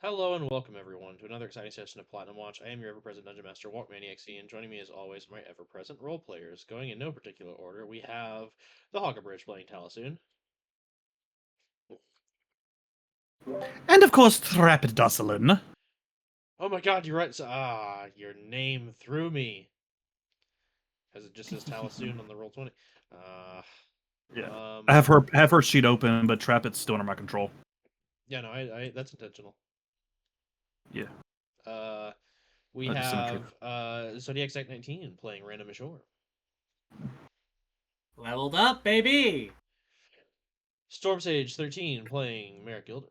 Hello and welcome everyone to another exciting session of Platinum Watch. I am your ever-present Dungeon Master, Walt Maniac C, and joining me as always, my ever-present role players. Going in no particular order, we have the Hawkerbridge playing Talasoon. And of course, Thrapidossalin. Oh my god, you're right. Your name threw me. As it just says Talasoon on the roll 20. Uh, Yeah. I um, have her sheet open, but Trapid's still under my control. yeah, no, I that's intentional. Yeah. Uh, we Just symmetry. have Zodiac Sect 19 playing Random Ashore. Leveled up, baby! Storm Sage 13 playing Merrick Gilder.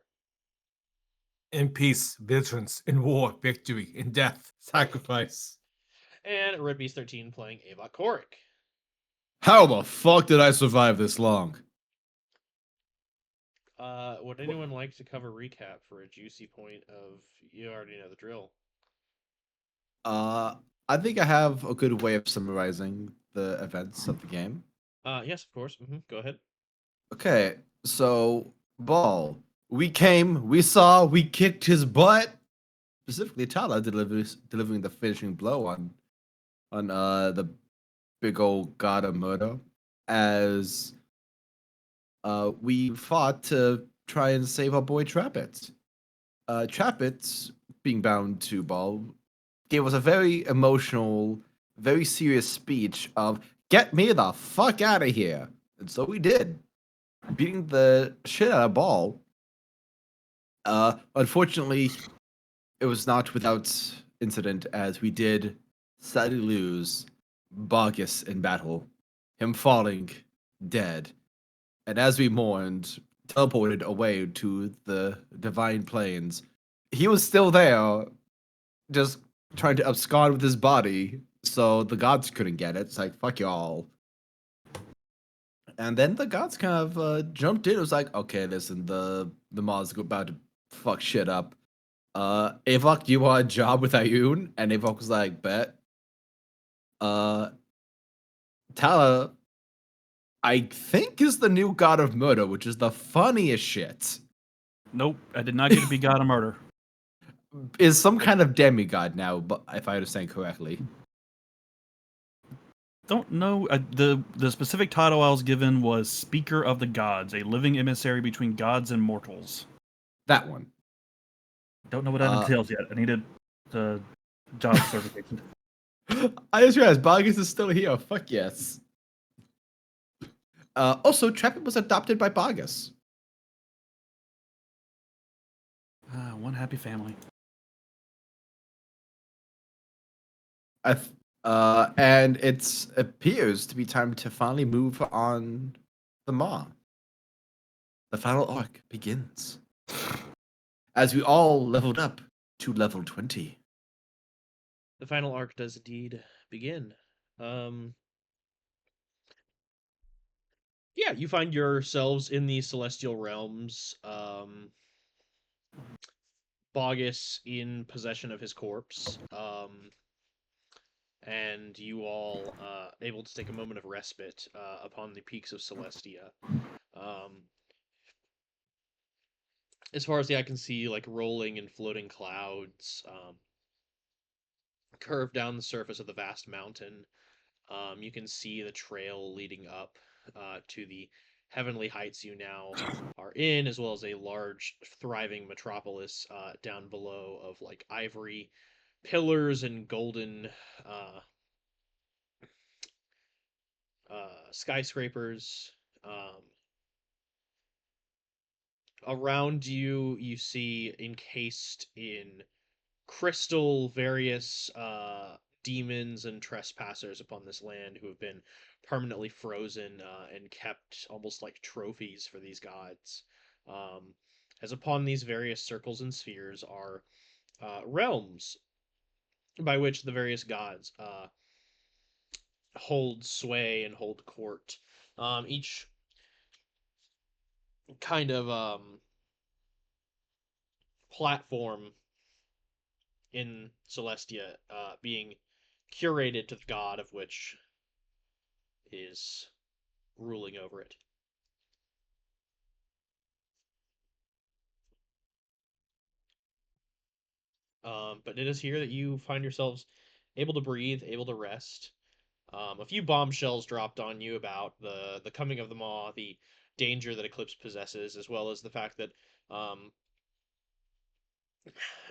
In peace, vigilance, in war, victory, in death, sacrifice. And Red Beast 13 playing Avok Korik. How the fuck did I survive this long? Would anyone like to cover recap for a juicy point of you already know the drill? Uh, I think I have a good way of summarizing the events of the game. Yes, of course. Go ahead. Okay, so Ball, we came, we saw, we kicked his butt. Specifically, Tala delivering the finishing blow on the big old god of murder, as we fought to try and save our boy Trappet. Trappet, being bound to Ball, gave us a very emotional, very serious speech of "Get me the fuck out of here," and so we did, beating the shit out of Ball. Unfortunately, it was not without incident, as we did sadly lose Bargus in battle, him falling dead, and as we mourned, teleported away to the divine planes. He was still there, just trying to abscond with his body, so the gods couldn't get it. It's like, fuck y'all. And then the gods kind of jumped in. It was like, okay, listen, the Mars are about to fuck shit up. Avok, do you want a job with Ayun? And Avok was like, bet. Uh, Tala, I think, is the new god of murder, which is the funniest shit. Nope, I did not get to be God of Murder. Is some kind of demigod now, but if I understand correctly. Don't know. The specific title I was given was Speaker of the Gods, a living emissary between gods and mortals. That one. Don't know what that entails yet. I needed the job certification. I just realized Bargus is still here. Fuck yes. Also, Trappet was adopted by Bargus. One happy family. And it appears to be time to finally move on the Maw. The final arc begins. As we all leveled up to level 20. The final arc does indeed begin. Yeah, you find yourselves in the celestial realms. Bogus in possession of his corpse. And you all able to take a moment of respite upon the peaks of Celestia. As far as the eye can see, like rolling and floating clouds curve down the surface of the vast mountain. You can see the trail leading up to the heavenly heights you now are in, as well as a large, thriving metropolis down below of like ivory pillars and golden skyscrapers. Um, Around you, you see encased in crystal various demons and trespassers upon this land who have been permanently frozen and kept almost like trophies for these gods. Um, as upon these various circles and spheres are realms by which the various gods hold sway and hold court. Each kind of platform in Celestia being curated to the god of which is ruling over it. But it is here that you find yourselves able to breathe, able to rest. A few bombshells dropped on you about the coming of the Maw, the danger that Eclipse possesses, as well as the fact that um,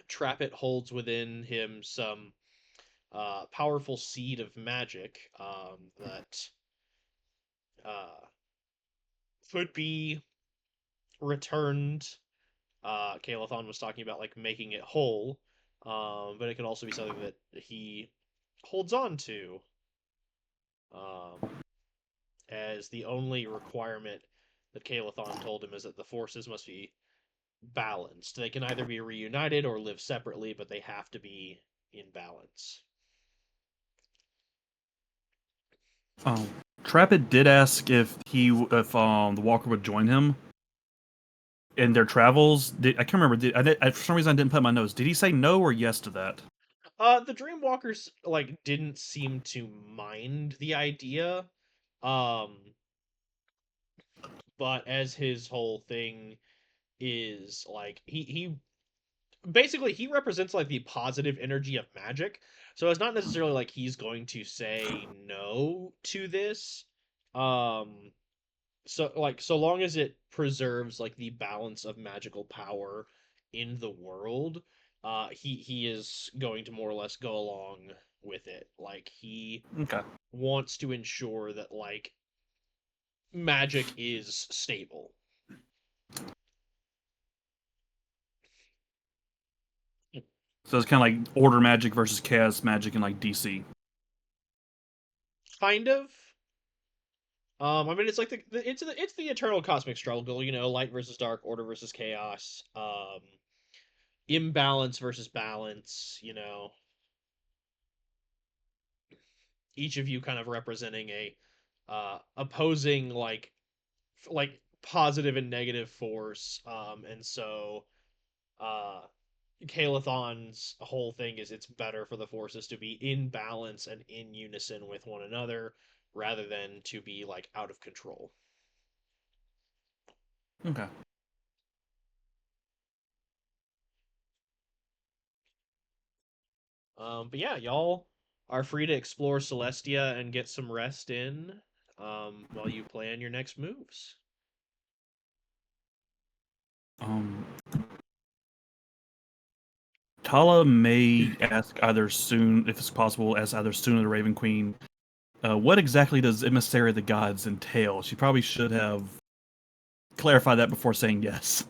Trappet holds within him some powerful seed of magic that could be returned. Kalathon was talking about like making it whole, but it could also be something that he holds on to um, as the only requirement that Kalathon told him is that the forces must be balanced. They can either be reunited or live separately, but they have to be in balance. Trappet did ask if the Walker would join him in their travels. I can't remember. For some reason I didn't put in my notes. Did he say no or yes to that? The Dreamwalkers like didn't seem to mind the idea, um, but as his whole thing is like he basically he represents like the positive energy of magic, so it's not necessarily like he's going to say no to this. Um, so like so long as it preserves like the balance of magical power in the world, he is going to more or less go along with it. Like he Okay. wants to ensure that like magic is stable. So it's kind of like Order Magic versus Chaos Magic in like DC. Kind of. I mean, it's like it's the eternal cosmic struggle, you know, light versus dark, order versus chaos, imbalance versus balance, you know, each of you kind of representing a opposing like positive and negative force, and so uh Kalathon's whole thing is it's better for the forces to be in balance and in unison with one another rather than to be like out of control. Okay. But yeah, y'all are free to explore Celestia and get some rest in while you plan your next moves. Um, Tala may ask either soon, if it's possible, ask either soon or the Raven Queen, what exactly does Emissary of the Gods entail? She probably should have clarified that before saying yes.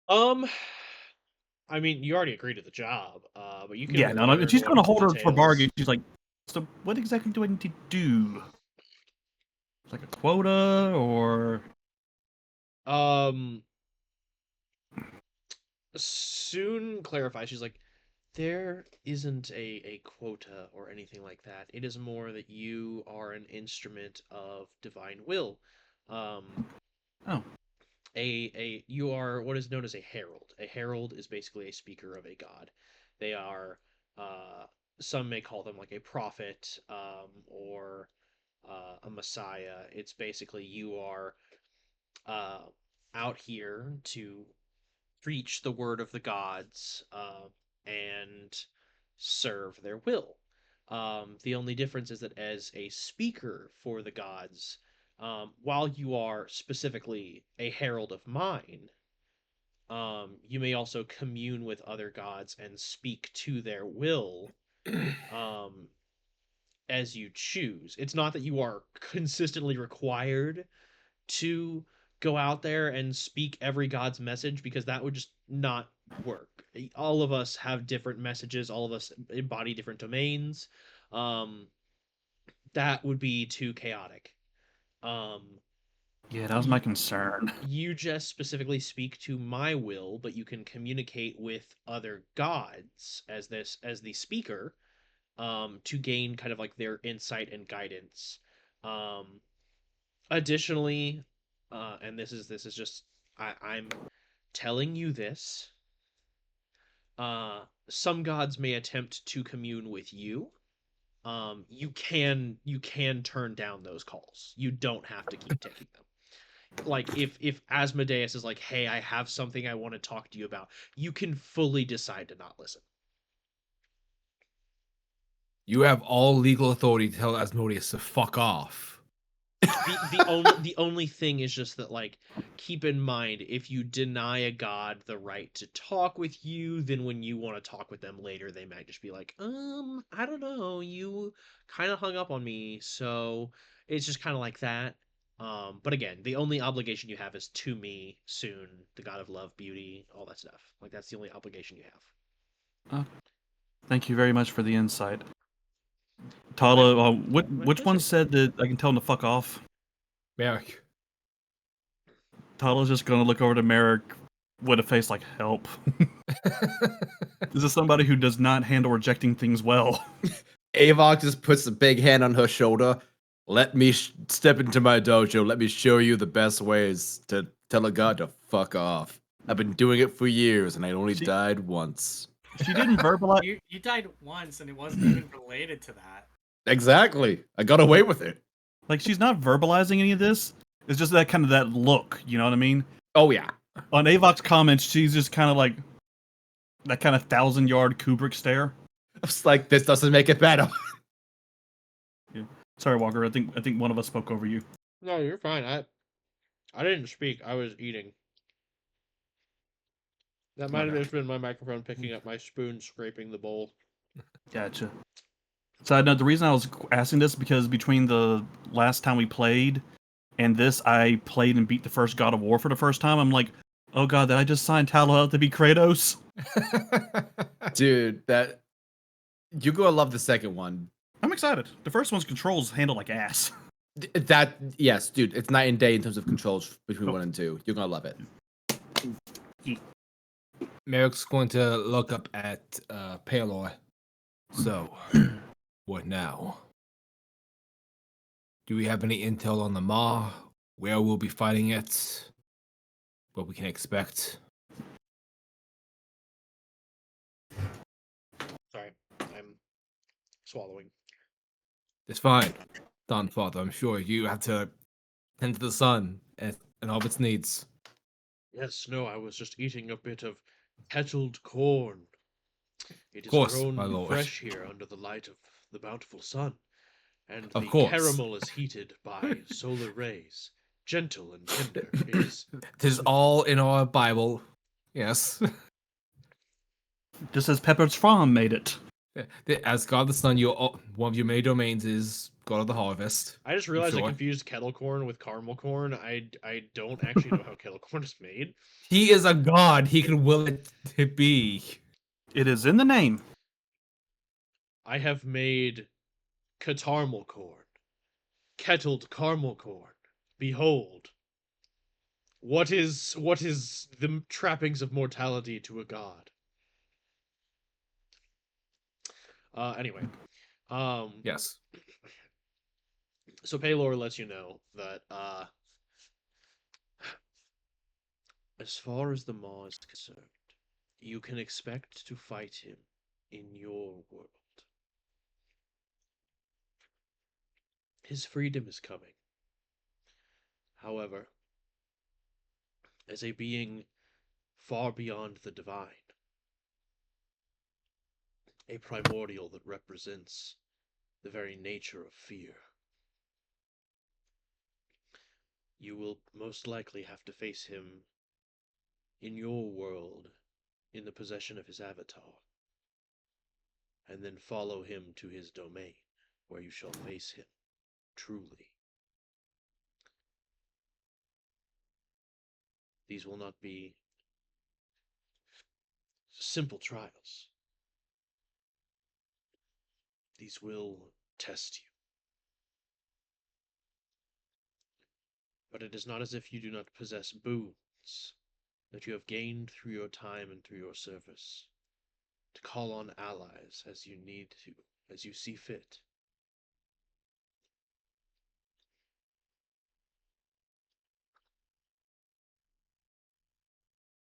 Um, I mean, you already agreed to the job, but you can Yeah, no, further she's go going to into hold her for details. bargain. She's like, so what exactly do I need to do? Like a quota or... Um, soon clarify. She's like, there isn't a quota or anything like that. It is more that you are an instrument of divine will. Um, Oh. You are what is known as a herald. A herald is basically a speaker of a god. They are some may call them like a prophet or a messiah. It's basically you are uh, out here to preach the word of the gods and serve their will. The only difference is that as a speaker for the gods, while you are specifically a herald of mine, you may also commune with other gods and speak to their will um, as you choose. It's not that you are consistently required to go out there and speak every god's message because that would just not work. All of us have different messages, all of us embody different domains. Um, that would be too chaotic. Um, Yeah, that was my concern. you just specifically speak to my will, but you can communicate with other gods as the speaker to gain kind of like their insight and guidance. Um, additionally, and this is just I'm telling you this. Some gods may attempt to commune with you. You can turn down those calls. You don't have to keep taking them. Like if Asmodeus is like, "Hey, I have something I want to talk to you about," you can fully decide to not listen. You have all legal authority to tell Asmodeus to fuck off. The only thing is just that, like, keep in mind, if you deny a god the right to talk with you, then when you want to talk with them later, they might just be like, I don't know, you kind of hung up on me, so it's just kind of like that. But again, the only obligation you have is to me, soon, the god of love, beauty, all that stuff. Like, that's the only obligation you have. Thank you very much for the insight. Tala, which one pleasure. said that I can tell him to fuck off? Merrick. Tala's just gonna look over to Merrick with a face like, help. This is somebody who does not handle rejecting things well. Avok just puts a big hand on her shoulder. Let me step into my dojo. Let me show you the best ways to tell a god to fuck off. I've been doing it for years, and I only died once. She didn't verbalize. You died once, and it wasn't even related to that. Exactly. I got away with it. Like, she's not verbalizing any of this. It's just that kind of that look, you know what I mean? Oh, yeah. On Avok's comments, she's just kind of like that kind of 1,000-yard Kubrick stare. It's like, this doesn't make it better. Sorry, Walker. I think one of us spoke over you. No, you're fine. I didn't speak. I was eating. That might have Okay. just been my microphone picking up my spoon scraping the bowl. Gotcha. So no, the reason I was asking this because between the last time we played and this, I played and beat the first God of War for the first time. I'm like, oh god, did I just sign Tala up to be Kratos? Dude, you're gonna love the second one. I'm excited. The first one's controls handled like ass. Yes, dude, it's night and day in terms of controls between 1 and 2. You're gonna love it. Merrick's going to look up at Paylor. So, what now? Do we have any intel on the Maw? Where we'll be fighting it? What we can expect? Sorry, I'm swallowing. It's fine, Don Father. I'm sure you have to tend to the sun and all of its needs. Yes, no, I was just eating a bit of kettled corn. It is course, grown my lord. fresh here under the light of the bountiful sun, and Of the course. caramel is heated by solar rays, gentle and tender. It is Tis all in our Bible. Yes. Just as Pepper's Farm made it. As God the Sun, one of your main domains is God of the Harvest. I just realized I Sure. confused kettle corn with caramel corn. I don't actually know how kettle corn is made. He is a god. He can will it to be. It is in the name. I have made catarmal corn, kettled caramel corn. Behold, what is the trappings of mortality to a god? Anyway, Yes. so Paylor lets you know that as far as the Maw is concerned, you can expect to fight him in your world. His freedom is coming. However, as a being far beyond the divine, a primordial that represents the very nature of fear, you will most likely have to face him in your world in the possession of his avatar, and then follow him to his domain, where you shall face him truly. These will not be simple trials. These will test you. But it is not as if you do not possess boons that you have gained through your time and through your service, to call on allies as you need to, as you see fit.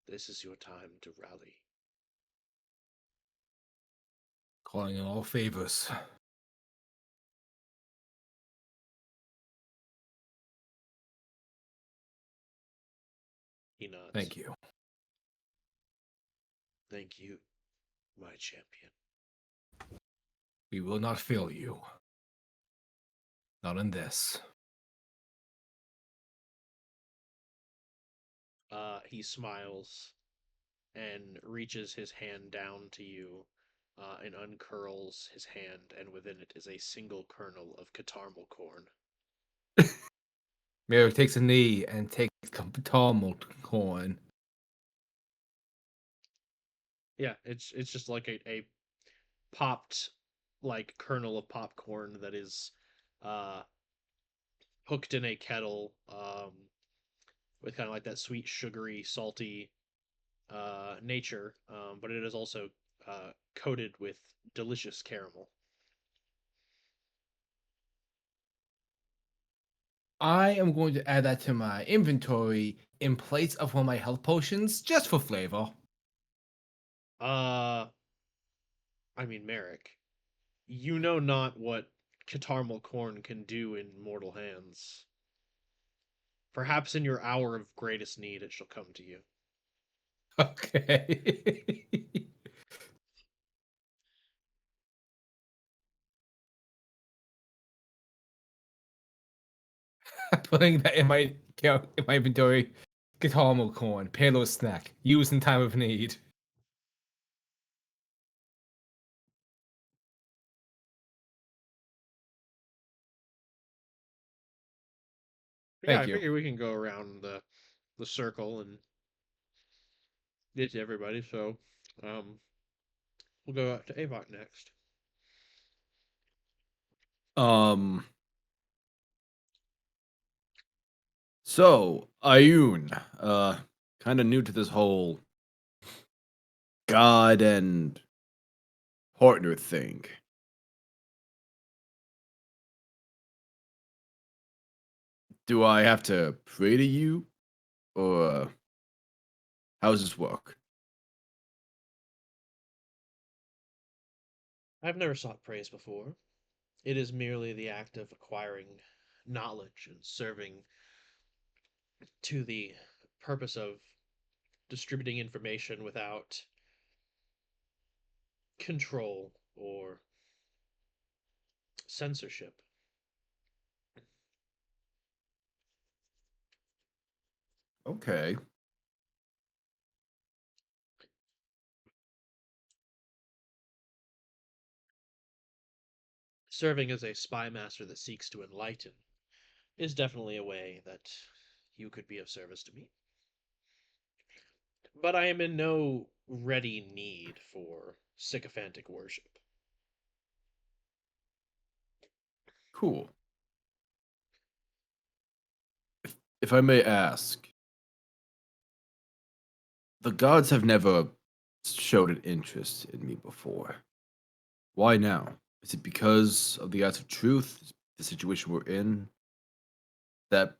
This is your time to rally. Calling in all favors. He nods. Thank you. Thank you, my champion. We will not fail you. Not in this. He smiles and reaches his hand down to you and uncurls his hand, and within it is a single kernel of catarmal corn. Mary takes a knee and takes caramel corn. Yeah, it's just like a popped like kernel of popcorn that is uh hooked in a kettle with kind of like that sweet, sugary, salty nature, but it is also coated with delicious caramel. I am going to add that to my inventory in place of one of my health potions, just for flavor. Uh, I mean, Merrick, you know not what catarmal corn can do in mortal hands. Perhaps in your hour of greatest need it shall come to you. Okay. Putting that in my inventory. Caramel corn, payload snack, used in time of need. Yeah, Thank I you. figure we can go around the circle and get to everybody. So, we'll go out to Avok next. Um. So Ayun, kind of new to this whole god and partner thing. Do I have to pray to you, or how does this work? I've never sought praise before. It is merely the act of acquiring knowledge and serving to the purpose of distributing information without control or censorship. Okay. Serving as a spy master that seeks to enlighten is definitely a way that you could be of service to me. But I am in no ready need for sycophantic worship. Cool. If I may ask, the gods have never showed an interest in me before. Why now? Is it because of the eyes of truth, the situation we're in, that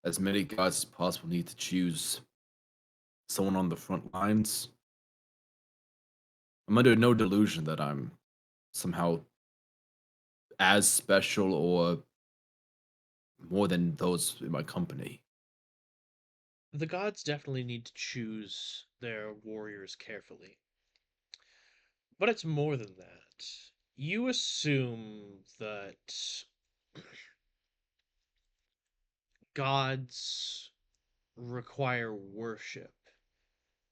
as many gods as possible need to choose someone on the front lines? I'm under no delusion that I'm somehow as special or more than those in my company. The gods definitely need to choose their warriors carefully. But it's more than that. You assume that gods require worship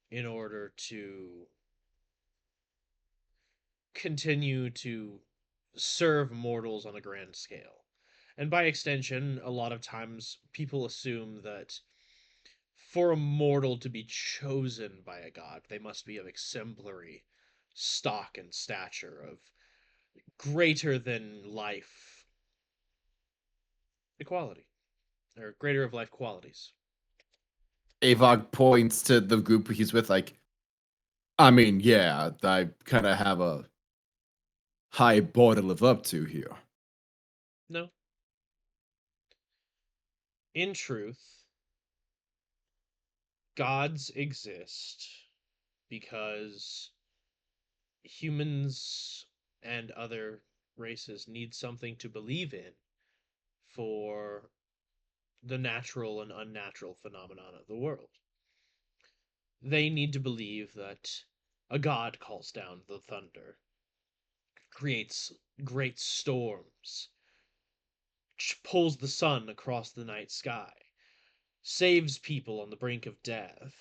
in order to continue to serve mortals on a grand scale. And by extension, a lot of times people assume that for a mortal to be chosen by a god, they must be of exemplary stock and stature, of greater than life equality, or greater of life qualities. Avog points to the group he's with, like, I mean, yeah, I kind of have a high bar to live up to here. No. In truth, gods exist because humans and other races need something to believe in for the natural and unnatural phenomenon of the world. They need to believe that a god calls down the thunder, creates great storms, pulls the sun across the night sky, saves people on the brink of death,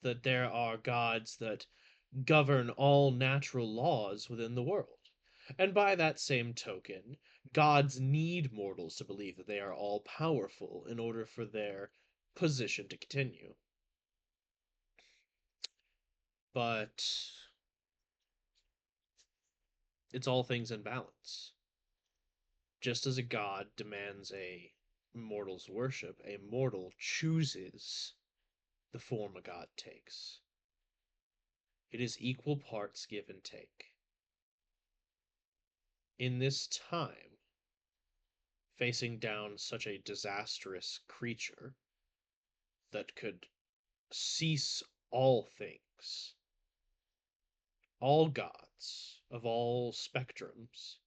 that there are gods that govern all natural laws within the world. And by that same token, gods need mortals to believe that they are all powerful in order for their position to continue. But it's all things in balance. Just as a god demands a mortal's worship, a mortal chooses the form a god takes. It is equal parts give and take. In this time, facing down such a disastrous creature that could cease all things, all gods of all spectrums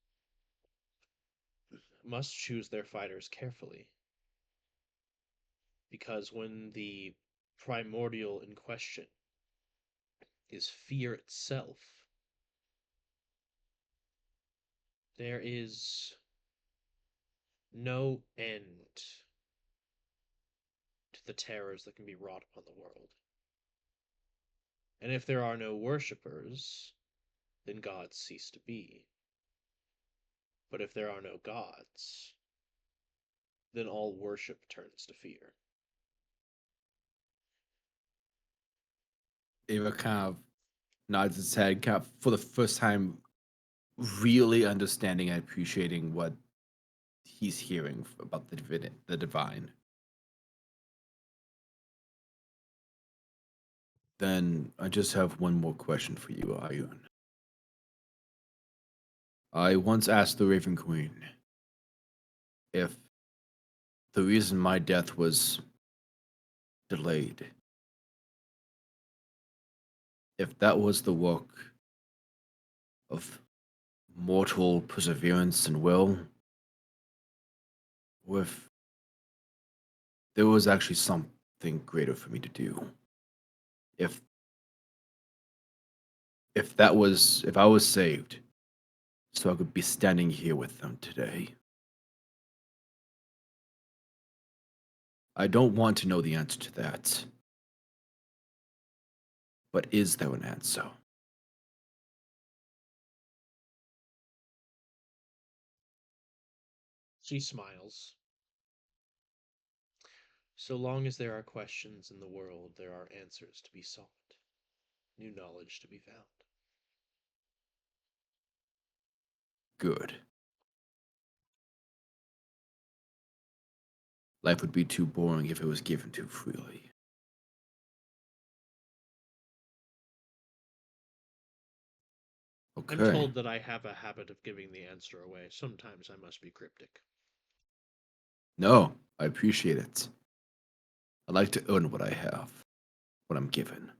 must choose their fighters carefully. Because when the primordial in question is fear itself, there is no end to the terrors that can be wrought upon the world. And if there are no worshippers, then gods cease to be. But if there are no gods, then all worship turns to fear. Ava kind of nods his head, kind of for the first time, really understanding and appreciating what he's hearing about the divine. Then I just have one more question for you, Ayun. I once asked the Raven Queen if the reason my death was delayed, if that was the work of mortal perseverance and will, or if there was actually something greater for me to do. If if I was saved, so I could be standing here with them today. I don't want to know the answer to that. But is there an answer? She smiles. So long as there are questions in the world, there are answers to be sought, new knowledge to be found. Good. Life would be too boring if it was given too freely. I'm Okay. told that I have a habit of giving the answer away. Sometimes I must be cryptic. No, I appreciate it. I like to earn what I have, what I'm given.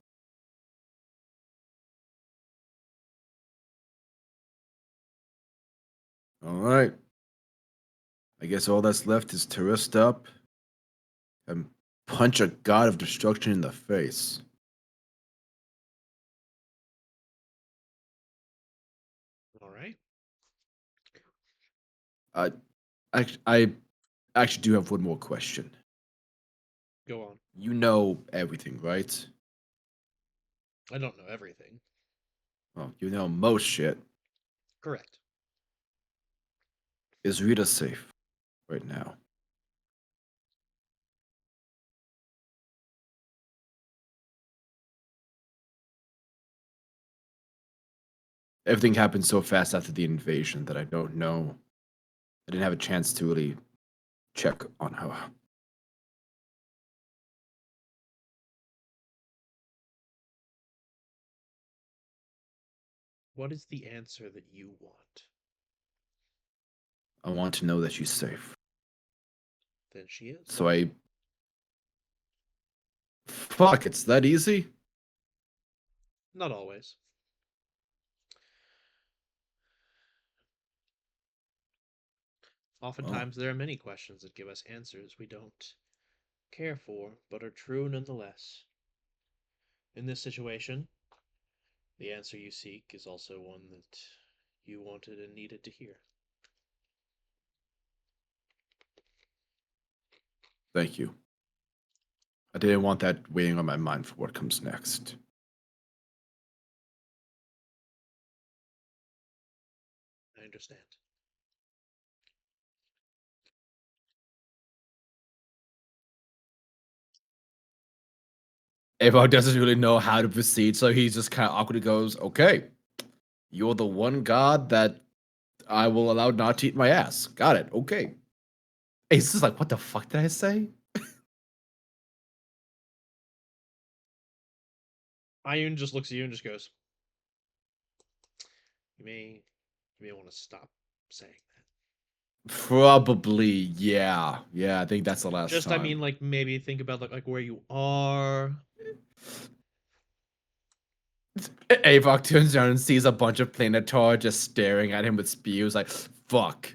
All right. I guess all that's left is to rest up and punch a god of destruction in the face. All right. I, I actually do have one more question. Go on. You know everything, right? I don't know everything. Well, you know most shit. Correct. Is Rita safe right now? Everything happened so fast after the invasion that I don't know. I didn't have a chance to really check on her. What is the answer that you want? I want to know that she's safe. Then she is. So I. Fuck, it's that easy? Not always. Oftentimes there are many questions that give us answers we don't care for, but are true nonetheless. In this situation, the answer you seek is also one that you wanted and needed to hear. Thank you. I didn't want that weighing on my mind for what comes next. I understand. Avok doesn't really know how to proceed, so he just kind of awkwardly goes, "Okay, you're the one god that I will allow not to eat my ass. Got it. Okay." He's just like, "What the fuck did I say?" Ayun just looks at you and just goes, you may want to stop saying that. Probably, yeah. Yeah, I think that's the last Just, time. I mean, like, maybe think about, like where you are. Avok turns around and sees a bunch of Planetar just staring at him with spews, like, fuck.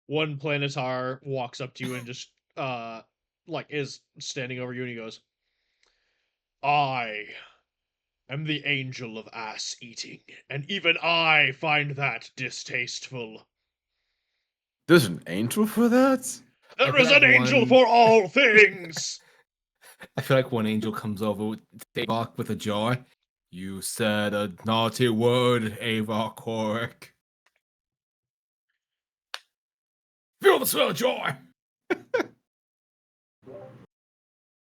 One Planetar walks up to you and just, like, is standing over you and he goes, I am the angel of ass eating, and even I find that distasteful. There's an angel for that? There feel is like an angel one- for all things! I feel like one angel comes over with Avok with a jar. You said a naughty word, Avok Korik. Feel the smell of joy.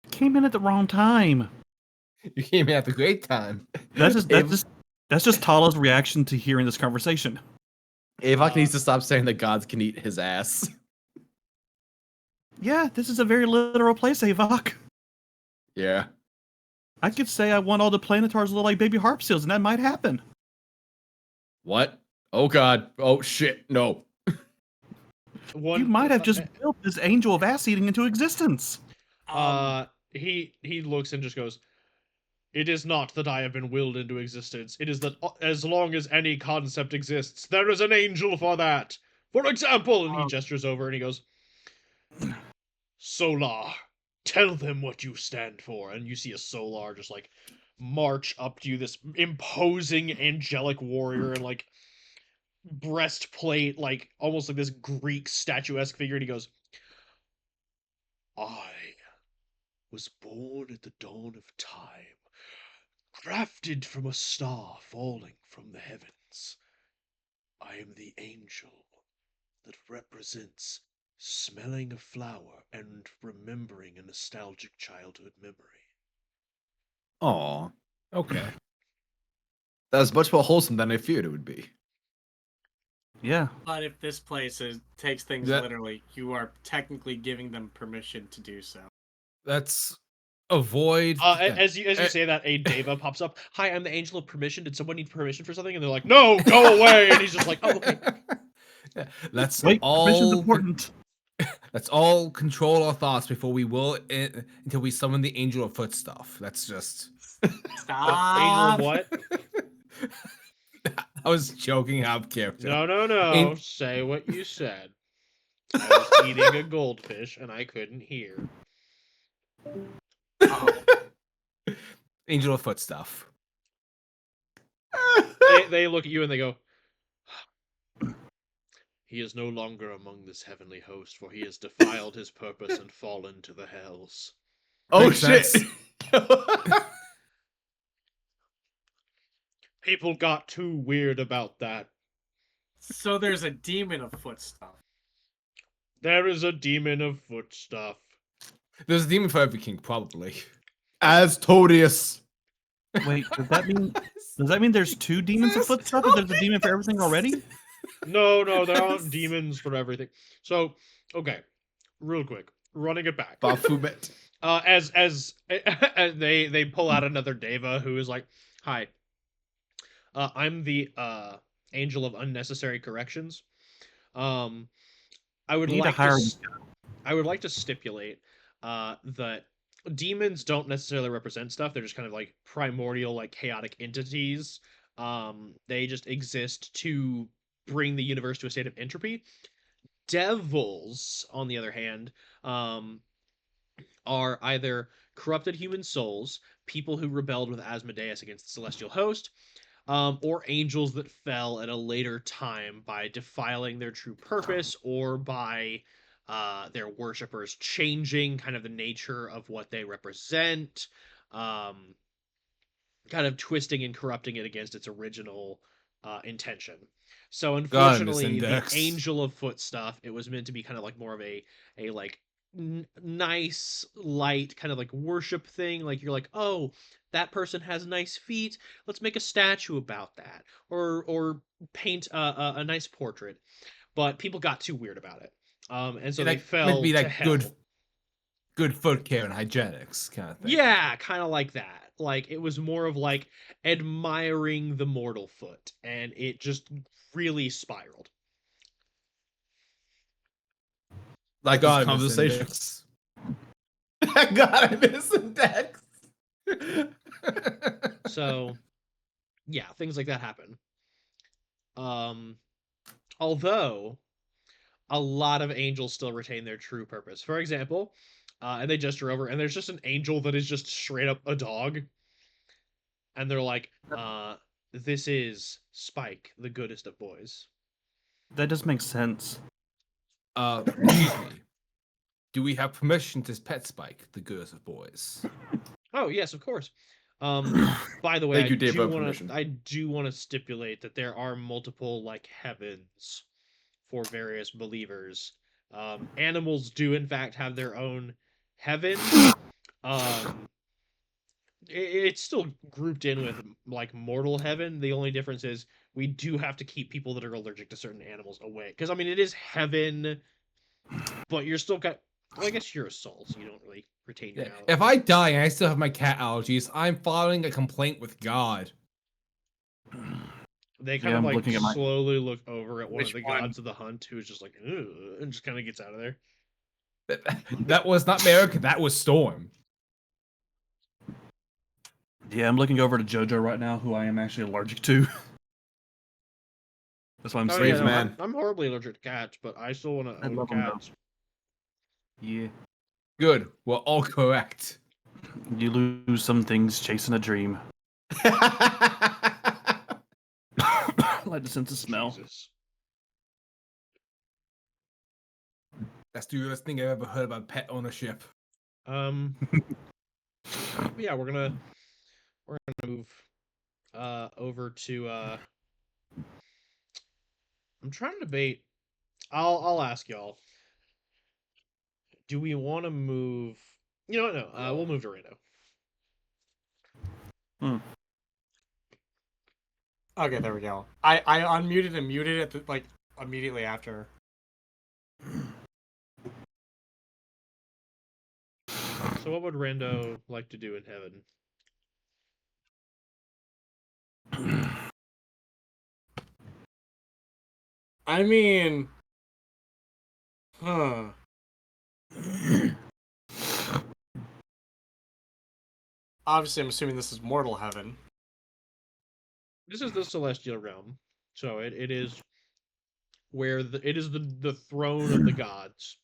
Came in at the wrong time. You came in at the great time. That's just Tala's reaction to hearing this conversation. Avok needs to stop saying that gods can eat his ass. Yeah, this is a very literal place, Avok. Yeah. I could say I want all the Planetars to look like baby harp seals, and that might happen. What? Oh god. Oh shit. No. You might have just built this angel of ass eating into existence. He looks and just goes, it is not that I have been willed into existence. It is that as long as any concept exists, there is an angel for that. For example, and he gestures over and he goes, Solar, tell them what you stand for. And you see a Solar just like march up to you, this imposing angelic warrior, and like breastplate, like almost like this Greek statuesque figure. And he goes, I was born at the dawn of time, crafted from a star falling from the heavens. I am the angel that represents smelling a flower and remembering a nostalgic childhood memory. Aw. Okay. That's much more wholesome than I feared it would be. Yeah. But if this place takes things That- literally, you are technically giving them permission to do so. Let's avoid. As you say that, a Deva pops up. Hi, I'm the angel of permission. Did someone need permission for something? And they're like, no, go away. And he's just like, oh, okay. Yeah, let's Wait, permission's all important. let's all control our thoughts before we will until we summon the angel of foot stuff. Let's just. Stop. Angel of what? I was joking out of character. No. Say what you said. I was eating a goldfish and I couldn't hear. Angel of foot stuff. They look at you and they go, he is no longer among this heavenly host, for he has defiled his purpose and fallen to the hells. Oh Makes shit. sense. People got too weird about that. So there's a demon of foot stuff. There is a demon of foot stuff. There's a demon for every king, probably. Astodius. Wait, does that mean there's two demons of foot stuff? Or there's a demon for everything already? No, there aren't demons for everything. So, okay, real quick, running it back. Baphomet. As they pull out another Deva who is like, hi, I'm the angel of unnecessary corrections. I would We need to like hire I would like to stipulate that demons don't necessarily represent stuff. They're just kind of like primordial, like chaotic entities. They just exist to bring the universe to a state of entropy. Devils, on the other hand, are either corrupted human souls, people who rebelled with Asmodeus against the celestial host, or angels that fell at a later time by defiling their true purpose or by their worshippers changing kind of the nature of what they represent, um, kind of twisting and corrupting it against its original intention. So God, Miss unfortunately, the Index. Angel of Foot stuff, it was meant to be kind of like more of a like nice, light kind of like worship thing. Like you're like, oh, that person has nice feet. Let's make a statue about that, or paint a nice portrait. But people got too weird about it, and so they Like meant to fell be to like hell. good foot care and hygienics kind of thing. Yeah, kind of like that. Like it was more of like admiring the mortal foot, and it just really spiraled. Like this God, Miss conversation. Index. God, I miss Index. So, yeah, things like that happen. Although a lot of angels still retain their true purpose. For example, and they gesture over, and there's just an angel that is just straight up a dog, and they're like, "This is Spike, the goodest of boys." That does make sense. Excuse me. Do we have permission to pet Spike, the goodest of boys? Oh yes, of course. By the way, Thank you, Dave, for wanna permission. I do want to stipulate that there are multiple like heavens for various believers. Animals do in fact have their own heaven. Um, it's still grouped in with like mortal heaven. The only difference is we do have to keep people that are allergic to certain animals away. Because I mean, it is heaven, but you're still got. Well, I guess you're a soul, so you don't really retain your Yeah. allergies. If I die and I still have my cat allergies, I'm filing a complaint with God. They kind Yeah, of I'm like looking at my. slowly look over at one Which of the one? gods of the hunt, who's just like, "Ugh," and just kind of gets out of there. That was not America, that was Storm. Yeah, I'm looking over to JoJo right now, who I am actually allergic to. That's why I'm Oh saying. yeah, no, man. I'm horribly allergic to cats, but I still want to I own love 'em, though. cats. Yeah. Good, we're all correct. You lose some things chasing a dream. Like the sense of smell. Jesus. That's the weirdest thing I've ever heard about pet ownership. But yeah, we're gonna move over to I'm trying to debate. I'll ask y'all. Do we want to move? You know what? No, we'll move to Rando. Okay, there we go. I unmuted and muted it like immediately after. So what would Rando like to do in heaven? I mean, huh? Obviously, I'm assuming this is mortal heaven. This is the celestial realm, so it is where it is the throne of the gods.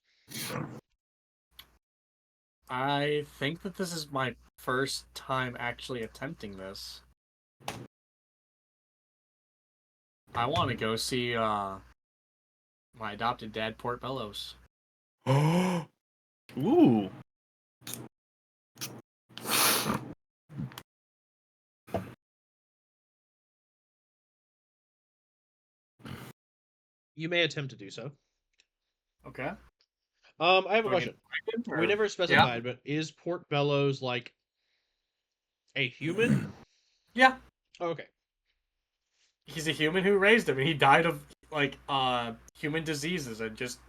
I think that this is my first time actually attempting this. I want to go see my adopted dad, Port Bellows. Ooh. You may attempt to do so. Okay. I have a Do I get question. Or- We never specified, but is Port Bellows like a human? Yeah, Oh, okay. he's a human who raised him, and he died of like human diseases, and just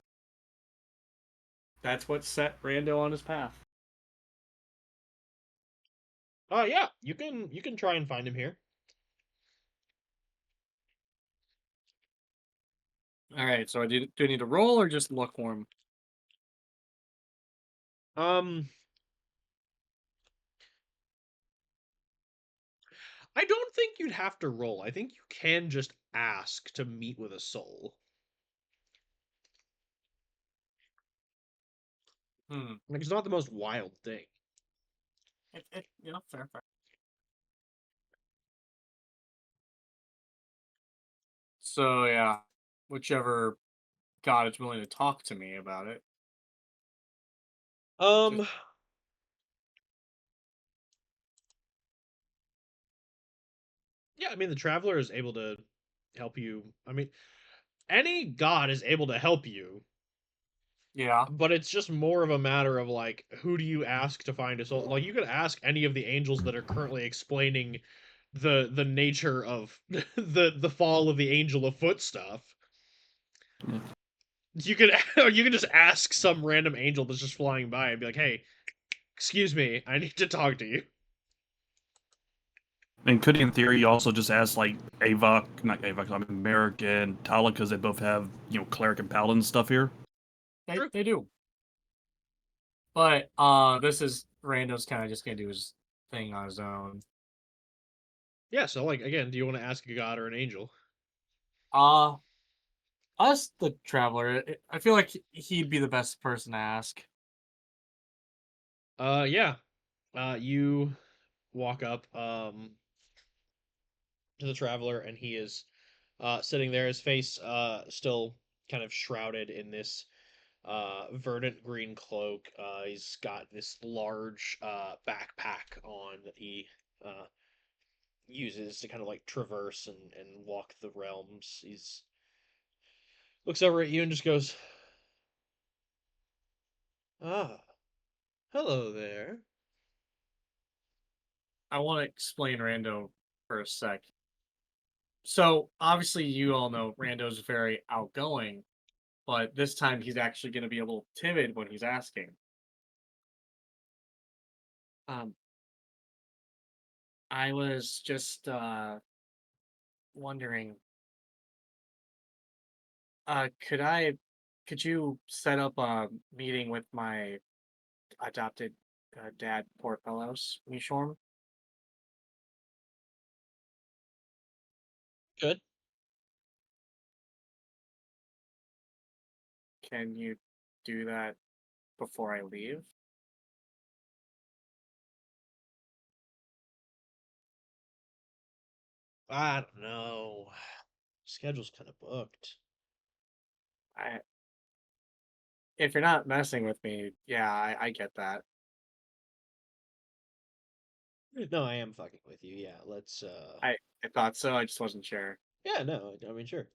that's what set Rando on his path. Oh yeah, you can try and find him here. All right, so do I need to roll or just look for him? I don't think you'd have to roll. I think you can just ask to meet with a soul. Like it's not the most wild thing. Fair. So yeah, whichever god is willing to talk to me about it. Um, yeah, I mean, the traveler is able to help you. I mean, any god is able to help you, Yeah. but it's just more of a matter of like, who do you ask to find a soul? Like, you could ask any of the angels that are currently explaining the nature of the fall of the angel of foot stuff. You could you could just ask some random angel that's just flying by and be like, "Hey, excuse me, I need to talk to you." And could in theory you also just ask like Avok, not Avok, I mean Merrick and Tala, because they both have cleric and paladin stuff here. True. They do. But this is Rando's kind of just gonna do his thing on his own. Yeah. So, like, again, do you want to ask a god or an angel? Uh us the traveler, I feel like he'd be the best person to ask. Yeah. You walk up to the traveler, and he is sitting there, his face still kind of shrouded in this verdant green cloak. He's got this large backpack on that he uh uses to kind of like traverse and walk the realms. He's looks over at you and just goes, "Ah, hello there." I want to explain Rando for a sec. So obviously you all know Rando's very outgoing, but this time he's actually going to be a little timid when he's asking. Um, I was just wondering, could you set up a meeting with my adopted dad, Portfellos Mishorm? Good. Can you do that before I leave? I don't know. Schedule's kind of booked. I, if you're not messing with me, yeah, I get that. No, I am fucking with you. Yeah, let's I thought so. I just wasn't sure. yeah, no, I mean sure.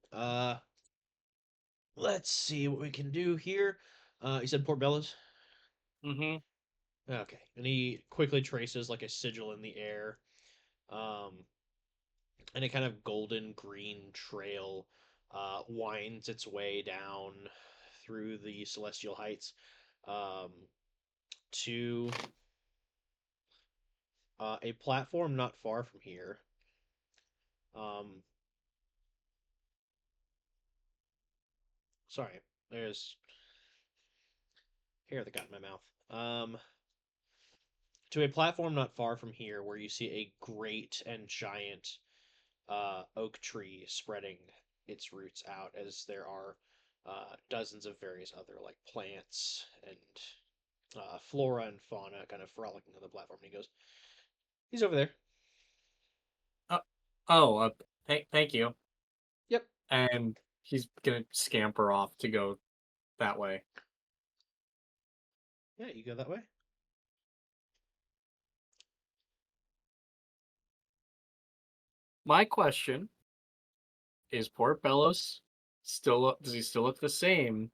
Let's see what we can do here. You said Port Bellows? Mm-hmm. Okay. And he quickly traces like a sigil in the air. Um and a kind of golden green trail winds its way down through the celestial heights um to a platform not far from here. Um Sorry, there's hair that got in my mouth. To a platform not far from here where you see a great and giant oak tree spreading its roots out as there are dozens of various other like plants and flora and fauna kind of frolicking on the platform. And he goes, "He's over there." Uh, oh, thank you. Yep. And he's gonna scamper off to go that way. Yeah, you go that way. My question is: Port Bellows does he still look the same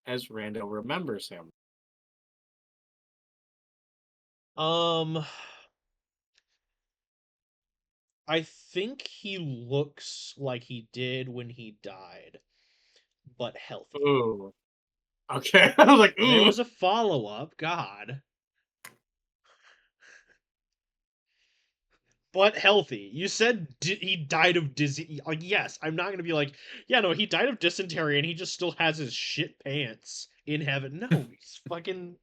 as Rando remembers him? Um, I think he looks like he did when he died, but healthy. Ooh. Okay. I was like, There ooh. was a follow up. God. But healthy. You said he died of disease. Like, yes, I'm not gonna be like, yeah, no, he died of dysentery and he just still has his shit pants in heaven. No, he's fucking.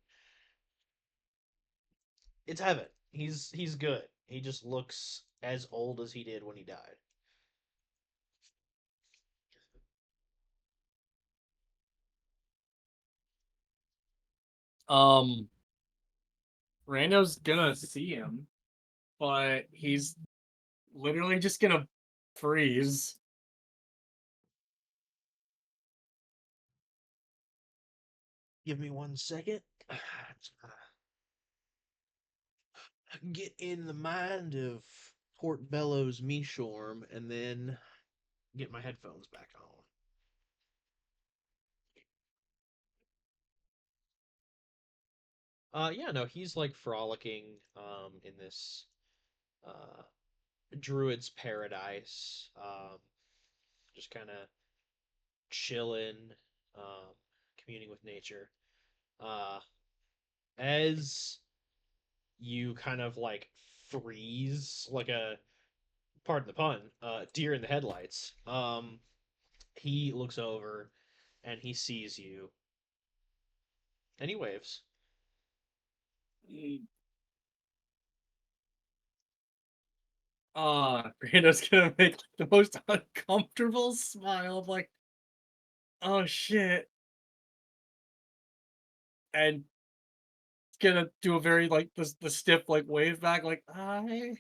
It's heaven. He's good. He just looks as old as he did when he died. Um, Rando's gonna see him, but he's literally just gonna freeze. Give me 1 second. Get in the mind of Port Bellows Meeshorm and then get my headphones back on. Yeah, no, he's like frolicking in this uh druid's paradise. Just kind of chilling, um communing with nature. Uh as you kind of like freeze like a, pardon the pun, deer in the headlights. He looks over and he sees you and he waves. Brando's gonna make like, the most uncomfortable smile, like, oh shit, and gonna do a very like the stiff like wave back, like hi.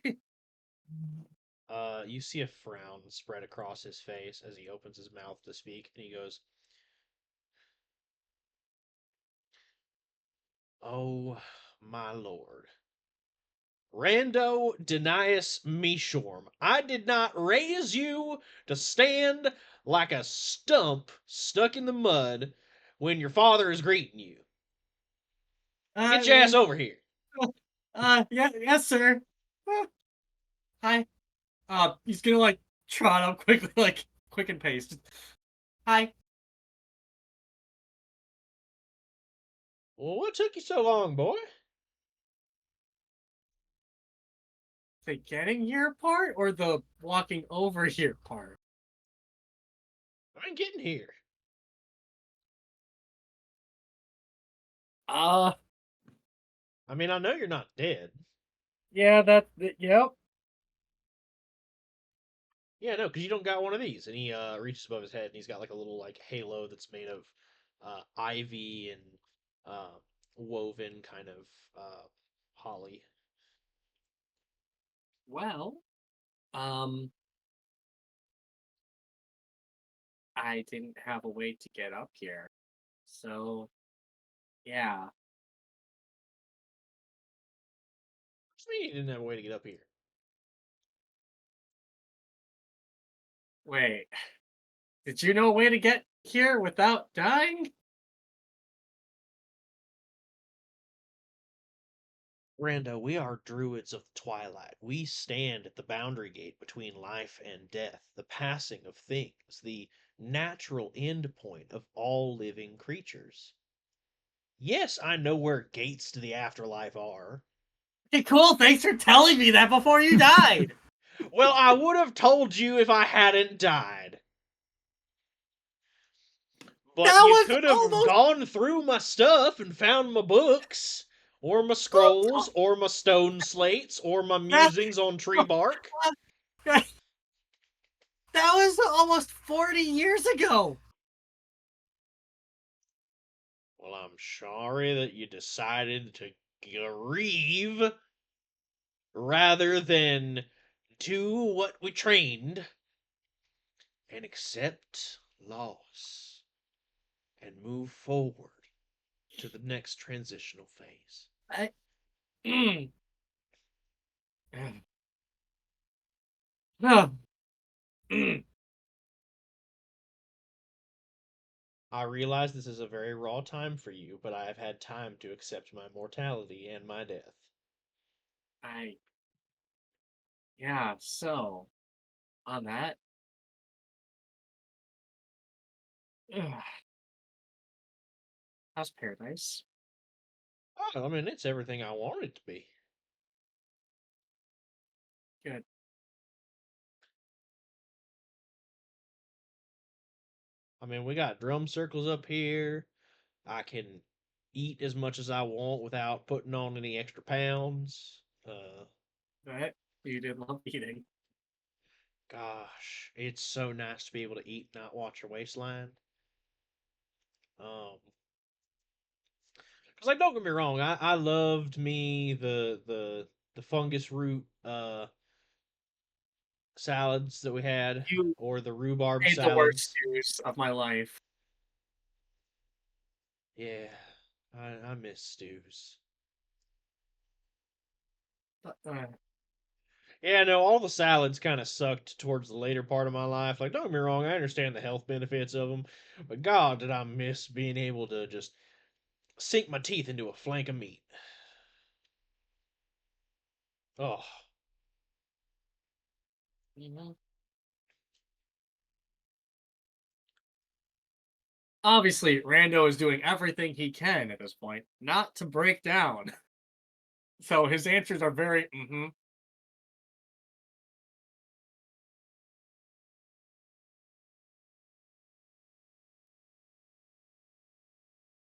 You see a frown spread across his face as he opens his mouth to speak, and he goes, "Oh, my lord. Rando Denias Meeshorm, I did not raise you to stand like a stump stuck in the mud when your father is greeting you. Get your ass over here." Yeah, yes, sir. Hi. He's gonna like trot up quickly, like quick and pace. Hi. "Well, what took you so long, boy?" The getting here part or the walking over here part? "I'm getting here." Uh, I mean, I know you're not dead. yeah, yep. Yeah, no, because you don't got one of these. And he reaches above his head, and he's got like a little like halo that's made of ivy and uh, woven kind of holly. Well, um, I didn't have a way to get up here, so yeah. What do you mean you didn't have a way to get up here? Wait, did you know a way to get here without dying? Rando, we are druids of the twilight. We stand at the boundary gate between life and death, the passing of things, the natural end point of all living creatures. Yes, I know where gates to the afterlife are. Okay, cool. Thanks for telling me that before you died. Well, I would have told you if I hadn't died. But That you was could have almost. gone through my stuff and found my books, or my scrolls, or my stone slates, or my musings on tree bark. That was almost 40 years ago. Well, I'm sorry that you decided to grieve rather than do what we trained and accept loss and move forward to the next transitional phase. I, mm. Ah, mm. I realize this is a very raw time for you, but I have had time to accept my mortality and my death. I, yeah, so, on that, ugh, how's paradise? Oh, I mean, it's everything I want it to be. Good. I mean, we got drum circles up here. I can eat as much as I want without putting on any extra pounds. Right? You did love eating. Gosh, it's so nice to be able to eat, not watch your waistline. Because like, don't get me wrong, I loved me the fungus root salads that we had, You or the rhubarb made the worst salads. stews of my life. Yeah, I miss stews. Yeah, no, all the salads kind of sucked towards the later part of my life. Like, don't get me wrong, I understand the health benefits of them, but God, did I miss being able to just sink my teeth into a flank of meat. Oh, Mhm. Obviously, Rando is doing everything he can at this point not to break down. So his answers are very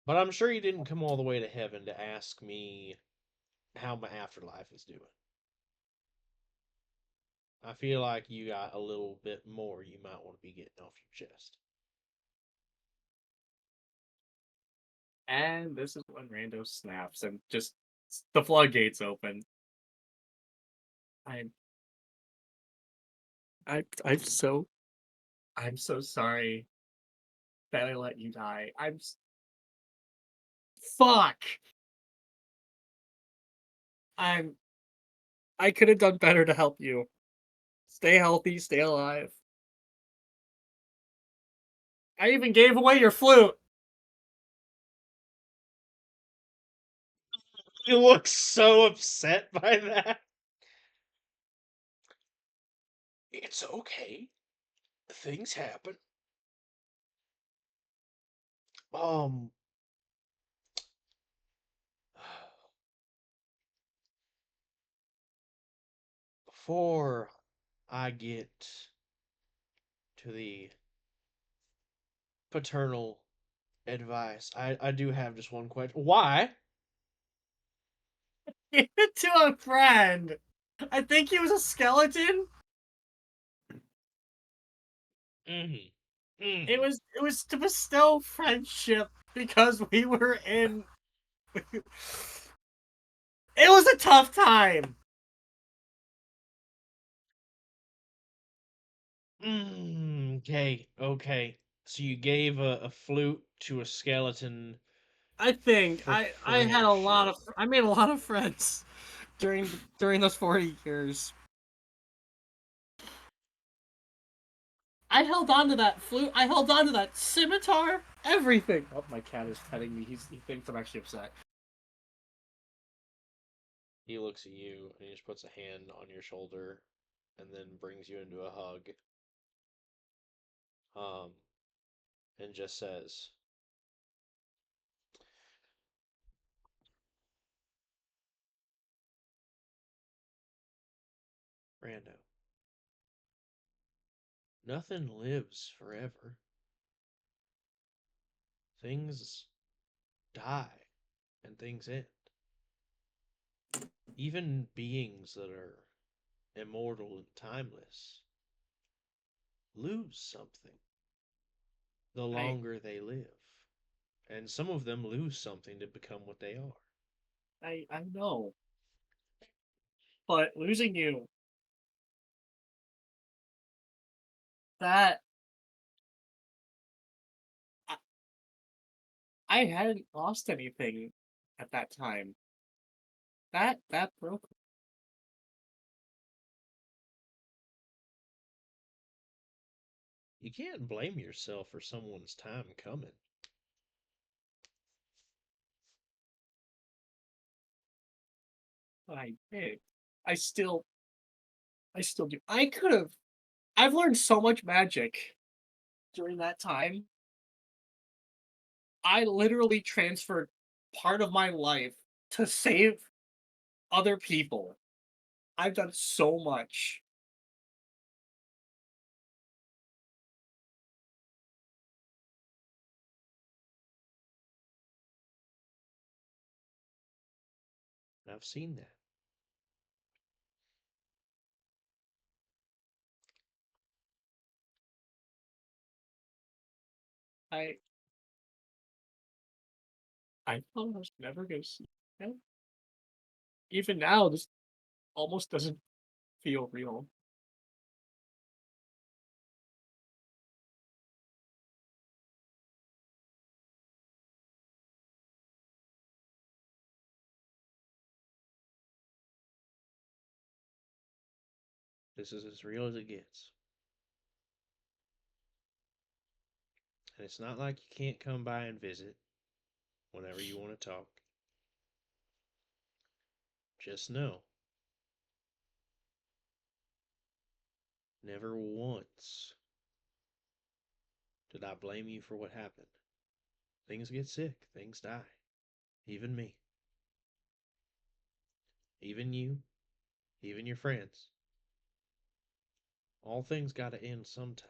but I'm sure you didn't come all the way to heaven to ask me how my afterlife is doing. I feel like you got a little bit more you might want to be getting off your chest. And this is when Rando snaps and just the floodgates open. I'm I'm so I'm so sorry that I let you die. Fuck. I'm I could have done better to help you. Stay healthy, stay alive. I even gave away your flute. You look so upset by that. It's okay. Things happen. Um, before I get to the paternal advice, I do have just one question. Why? Give it to a friend. I think he was a skeleton. Mm-hmm. It was to bestow friendship because we were in it was a tough time. Okay, okay. So you gave a flute to a skeleton I think for I had a lot friendship. of I made a lot of friends during those 40 years. I held on to that flute. I held on to that scimitar. Everything. Oh, my cat is petting me. He thinks I'm actually upset. He looks at you and he just puts a hand on your shoulder and then brings you into a hug. Um, and just says, Rando, nothing lives forever. Things die and things end. Even beings that are immortal and timeless lose something the I longer they live. And some of them lose something to become what they are. I know, but losing you, that I, I hadn't lost anything at that time. That broke. You can't blame yourself for someone's time coming. I did. I still I still do. I could have. I've learned so much magic during that time. I literally transferred part of my life to save other people. I've done so much. And I've seen that. I I thought I was never gonna see him. Even now, this almost doesn't feel real. This is as real as it gets. And it's not like you can't come by and visit whenever you want to talk. Just know, never once did I blame you for what happened. Things get sick, things die. Even me. Even you. Even your friends. All things gotta end sometime.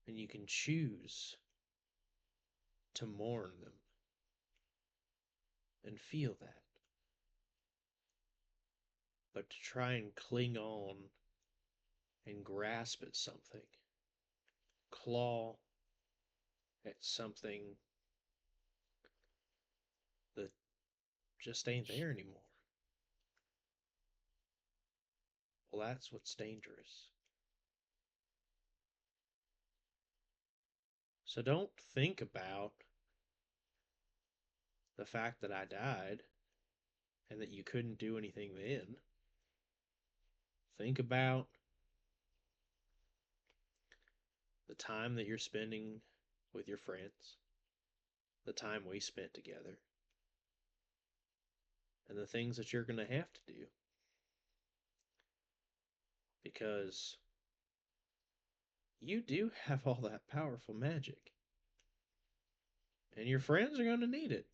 And you can choose to mourn them and feel that. But to try and cling on and grasp at something, claw at something that just ain't there anymore. Well, that's what's dangerous. So don't think about the fact that I died and that you couldn't do anything then. Think about the time that you're spending with your friends, the time we spent together, and the things that you're going to have to do. Because you do have all that powerful magic. And your friends are going to need it.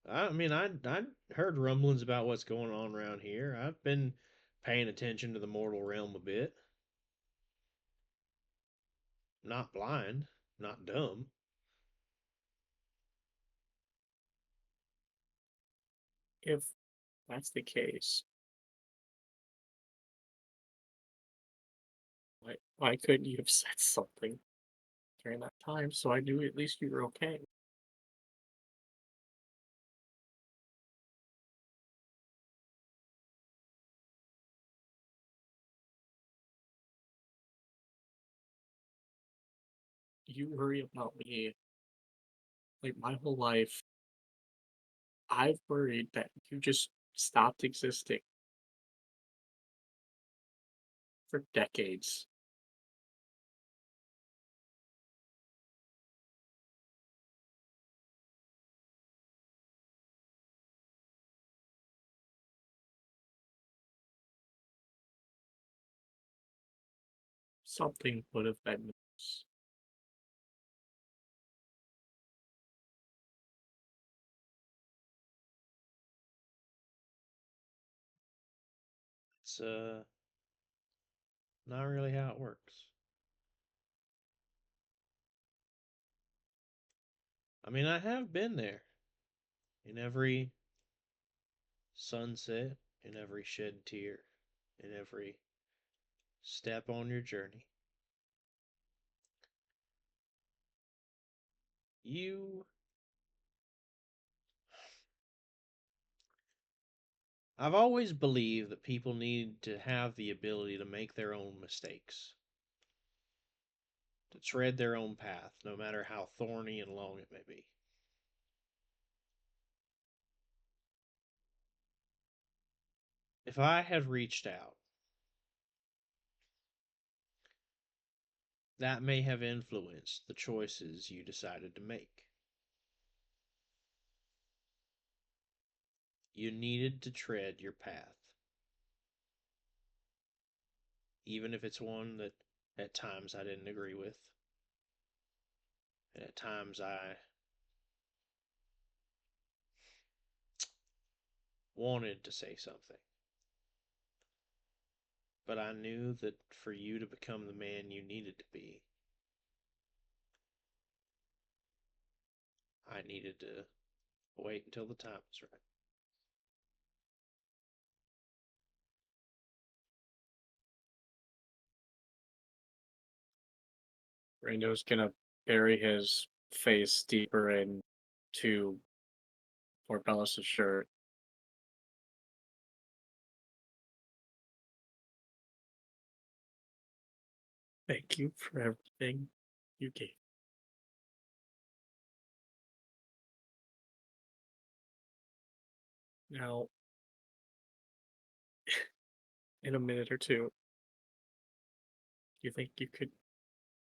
I mean, I heard rumblings about what's going on around here. I've been paying attention to the mortal realm a bit. Not blind, not dumb. If that's the case, why couldn't you have said something during that time so I knew at least you were okay? You worry about me. Like, my whole life, I've worried that you just stopped existing for decades. Something would have been worse. It's not really how it works. I mean, I have been there in every sunset, in every shed tear, in every step on your journey. You I've always believed that people need to have the ability to make their own mistakes, to tread their own path, no matter how thorny and long it may be. If I had reached out, that may have influenced the choices you decided to make. You needed to tread your path, even if it's one that at times I didn't agree with, and at times I wanted to say something. But I knew that for you to become the man you needed to be, I needed to wait until the time was right. Rando's gonna bury his face deeper into Orbellis' shirt. Thank you for everything you gave. Now, in a minute or two. You think you could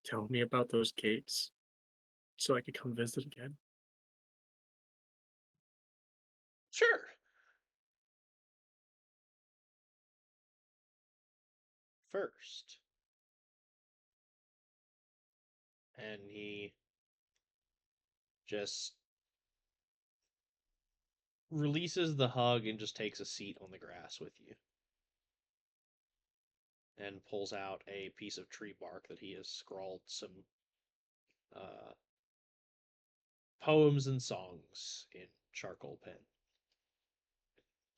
tell me about those gates so I could come visit again? Sure. First. And he just releases the hug and just takes a seat on the grass with you. And pulls out a piece of tree bark that he has scrawled some poems and songs in charcoal pen.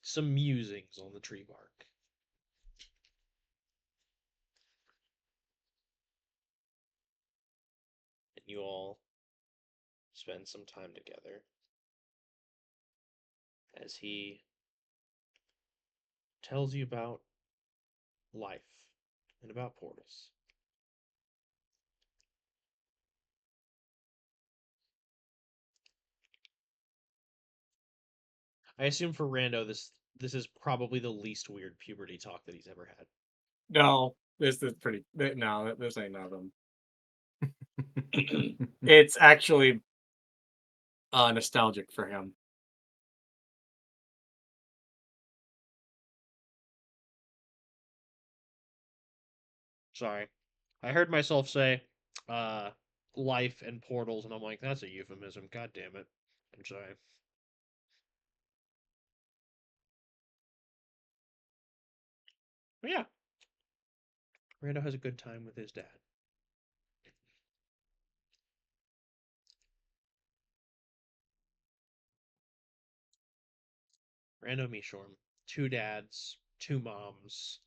Some musings on the tree bark. And you all spend some time together as he tells you about life and about Portis. I assume for Rando, this is probably the least weird puberty talk that he's ever had. No, this is pretty. No, this ain't none of them. It's actually nostalgic for him. Sorry. I heard myself say life and portals, and I'm like, that's a euphemism. God damn it. I'm sorry. But yeah. Rando has a good time with his dad. Rando Mishorm. 2 dads, 2 moms,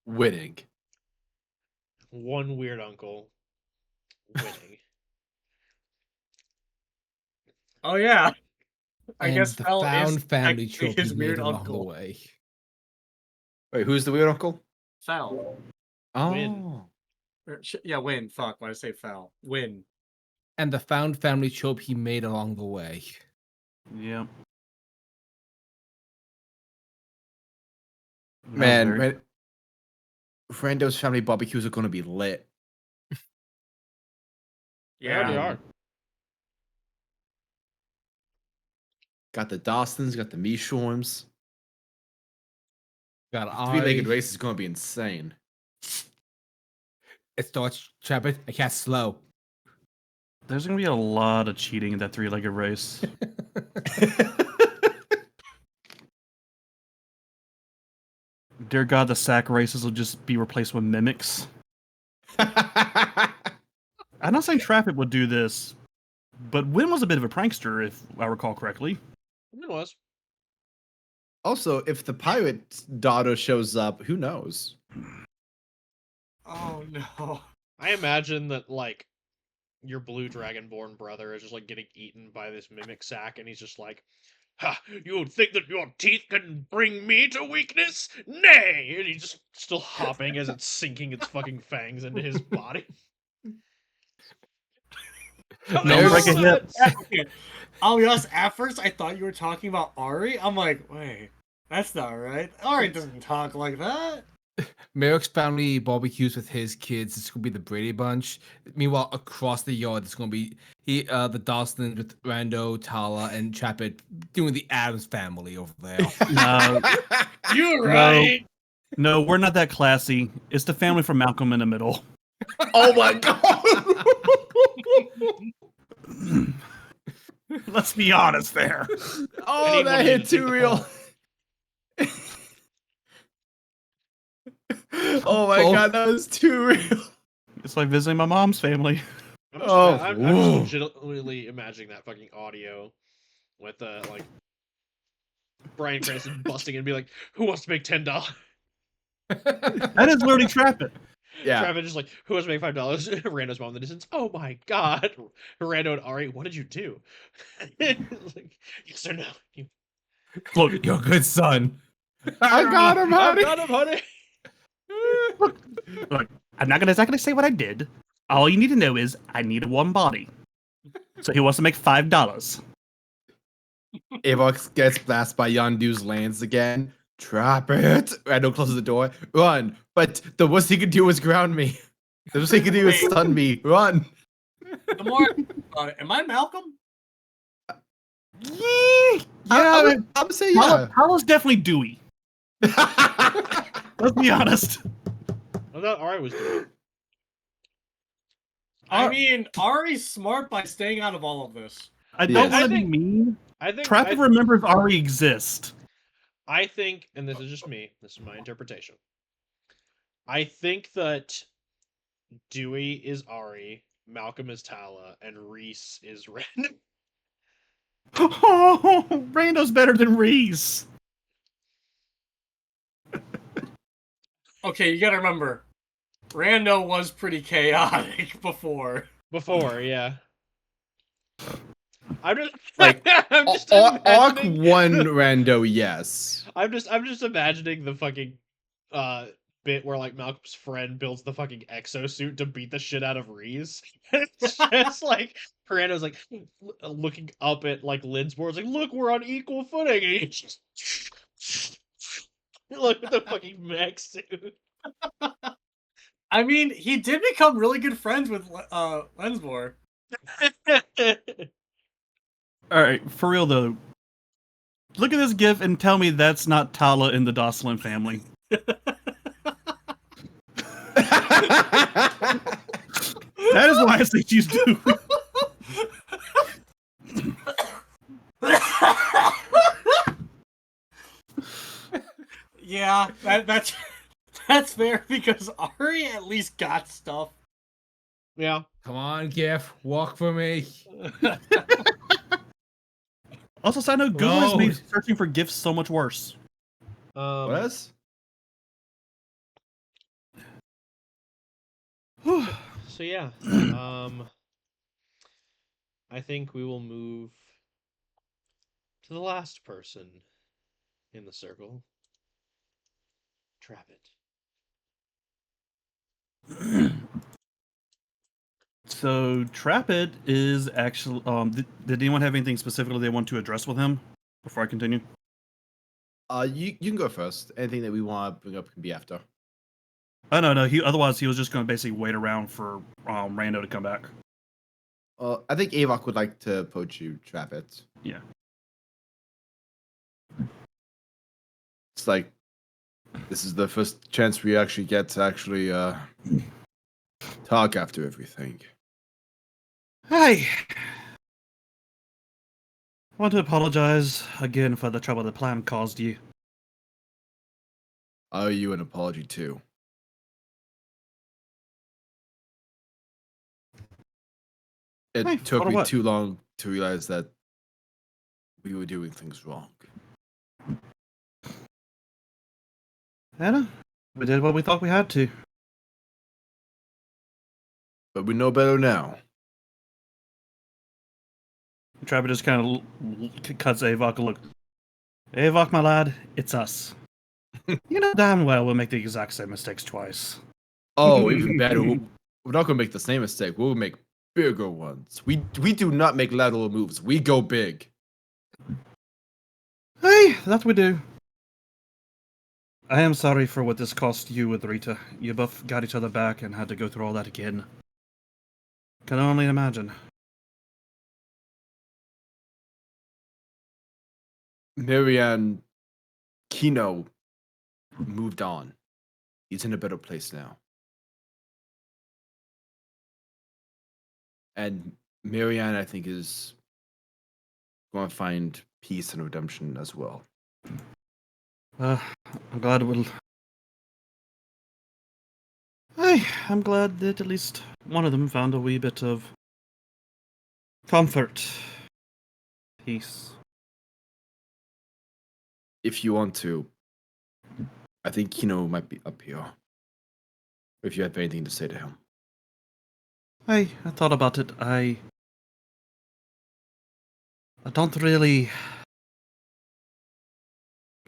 Winning. 1 weird uncle. Winning. Oh yeah, I And guess the Fel is found family technically trope his he made weird along uncle. the way. Wait, who's the weird uncle? Fel. Oh. Yeah, Win. Fuck, why did I say Fel? Win. And the found family trope he made along the way. Yep. Man, Rando's family barbecues are gonna be lit. They already Yeah. are. Got the Dawsons, got the Mishorms. Got Three-legged I. race is gonna be insane. It starts Trapper. I can't slow. There's gonna be a lot of cheating in that 3-legged race. Dear God, the sack races will just be replaced with mimics. I'm not saying Traffic would do this, but Win was a bit of a prankster, if I recall correctly. It was. Also, if the pirate daughter shows up, who knows? Oh no. I imagine that, like, your blue dragonborn brother is just, like, getting eaten by this mimic sack, and he's just like, ha! You would think that your teeth can bring me to weakness? Nay! And he's just still hopping as it's sinking its fucking fangs into his body. No, break a hip. I'll be honest, at first I thought you were talking about Ari. I'm like, wait, that's not right. Ari doesn't talk like that. Merrick's family barbecues with his kids. It's gonna be the Brady Bunch. Meanwhile, across the yard, it's gonna be the Dawson with Rando, Tala, and Chapit doing the Adams family over there. No, You're No. right. no, we're not that classy. It's the family from Malcolm in the Middle. Oh my god! Let's be honest there. Oh, Anyone that need hit to take too the real. fall. Oh my Oh. god, that was too real. It's like visiting my mom's family. I'm just, Oh, I'm whoa. just legitimately imagining that fucking audio with, like, Bryan Cranston busting in and be like, who wants to make $10? That is literally Traffic. Yeah. Travis just like, who wants to make $5? Rando's mom in the distance. Oh my god. Rando and Ari, what did you do? Like, yes or no? You... Look, you're a good son. I got him, I honey. got him, honey. Look, I'm not gonna exactly say what I did. All you need to know is I needed one body. So he wants to make $5. Avox gets blasted by Yondu's lands again. Trap it. Randall closes the door. Run. But the worst he could do is ground me. The worst he could do is Wait. stun me. Run. The more am I Malcolm? Yeah, I'm saying yeah. Tala's definitely Dewey. Let's be honest. I thought Ari was doing. I mean, Ari's smart by staying out of all of this. I don't Yes. want I to be think- mean. I think. Trapper remembers Ari exists. I think, and this is just me. This is my interpretation. I think that Dewey is Ari, Malcolm is Tala, and Reese is Ren. Oh, Rando's better than Reese. Okay, you gotta remember, Rando was pretty chaotic before. Before, yeah. I'm just Like, I'm just Arc imagining- 1 Rando, yes. I'm just imagining the fucking bit where like Malcolm's friend builds the fucking exosuit to beat the shit out of Reese. It's just like Rando's like looking up at like Lynn's boards, like, look, we're on equal footing. And he just look at the fucking mech suit. I mean, he did become really good friends with Lensmore. All right, for real though. Look at this gif and tell me that's not Tala in the Dosslin family. That is why I say she's Dewey. Yeah, that's fair because Ari at least got stuff. Yeah. Come on, Gif, walk for me. Also, side note, Google has Oh. made searching for gifs so much worse. What else? So yeah, I think we will move to the last person in the circle. Trap it. So Trap It is actually. Did anyone have anything specifically they want to address with him before I continue? You can go first. Anything that we want to bring up can be after. Oh no, otherwise he was just going to basically wait around for Rando to come back. I think Avok would like to approach you, Trap it. Yeah. It's like this is the first chance we actually get to actually talk after everything. Hey, I want to apologize again for the trouble the plan caused you. I owe you an apology too. It Hey, took for me what? too long to realize that we were doing things wrong. Anna, we did what we thought we had to. But we know better now. Trapper just kind of cuts Avok a look. Avok, my lad, it's us. You know damn well we'll make the exact same mistakes twice. Oh, even better. We're not gonna make the same mistake. We'll make bigger ones. We do not make lateral moves. We go big. Hey, that we do. I am sorry for what this cost you with Rita. You both got each other back and had to go through all that again. Can only imagine. Marianne Kino moved on. He's in a better place now. And Marianne, I think, is going to find peace and redemption as well. I'm glad we'll. Hey, I'm glad that at least one of them found a wee bit of comfort, peace. If you want to, I think Kino might be up here. If you have anything to say to him. I thought about it. I don't really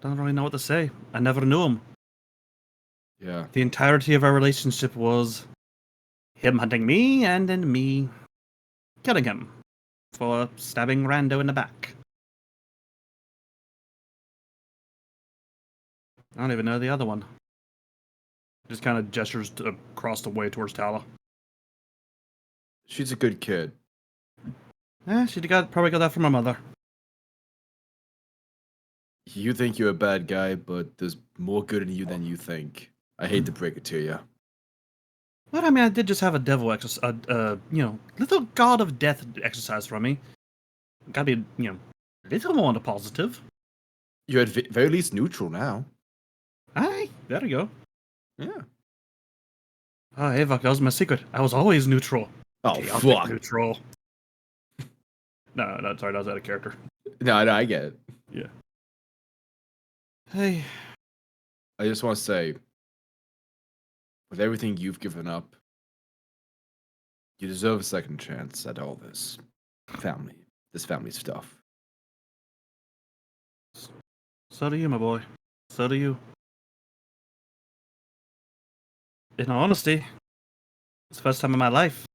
know what to say. I never knew him. Yeah. The entirety of our relationship was him hunting me and then me killing him for stabbing Rando in the back. I don't even know the other one. Just kind of gestures across the way towards Tala. She's a good kid. She probably got that from my mother. You think you're a bad guy, but there's more good in you than you think. I hate to break it to you. Well, I mean, I did just have a devil little god of death exercise from me. Gotta be, a little more on the positive. You're at very least neutral now. Aye, there we go. Yeah. Oh, Avok, that was my secret. I was always neutral. Oh, Chaotic fuck. neutral. No, sorry, that was out of character. No, I get it. Yeah. Hey. I just want to say, with everything you've given up, you deserve a second chance at all this family stuff. So do you, my boy. So do you. In all honesty, it's the first time in my life.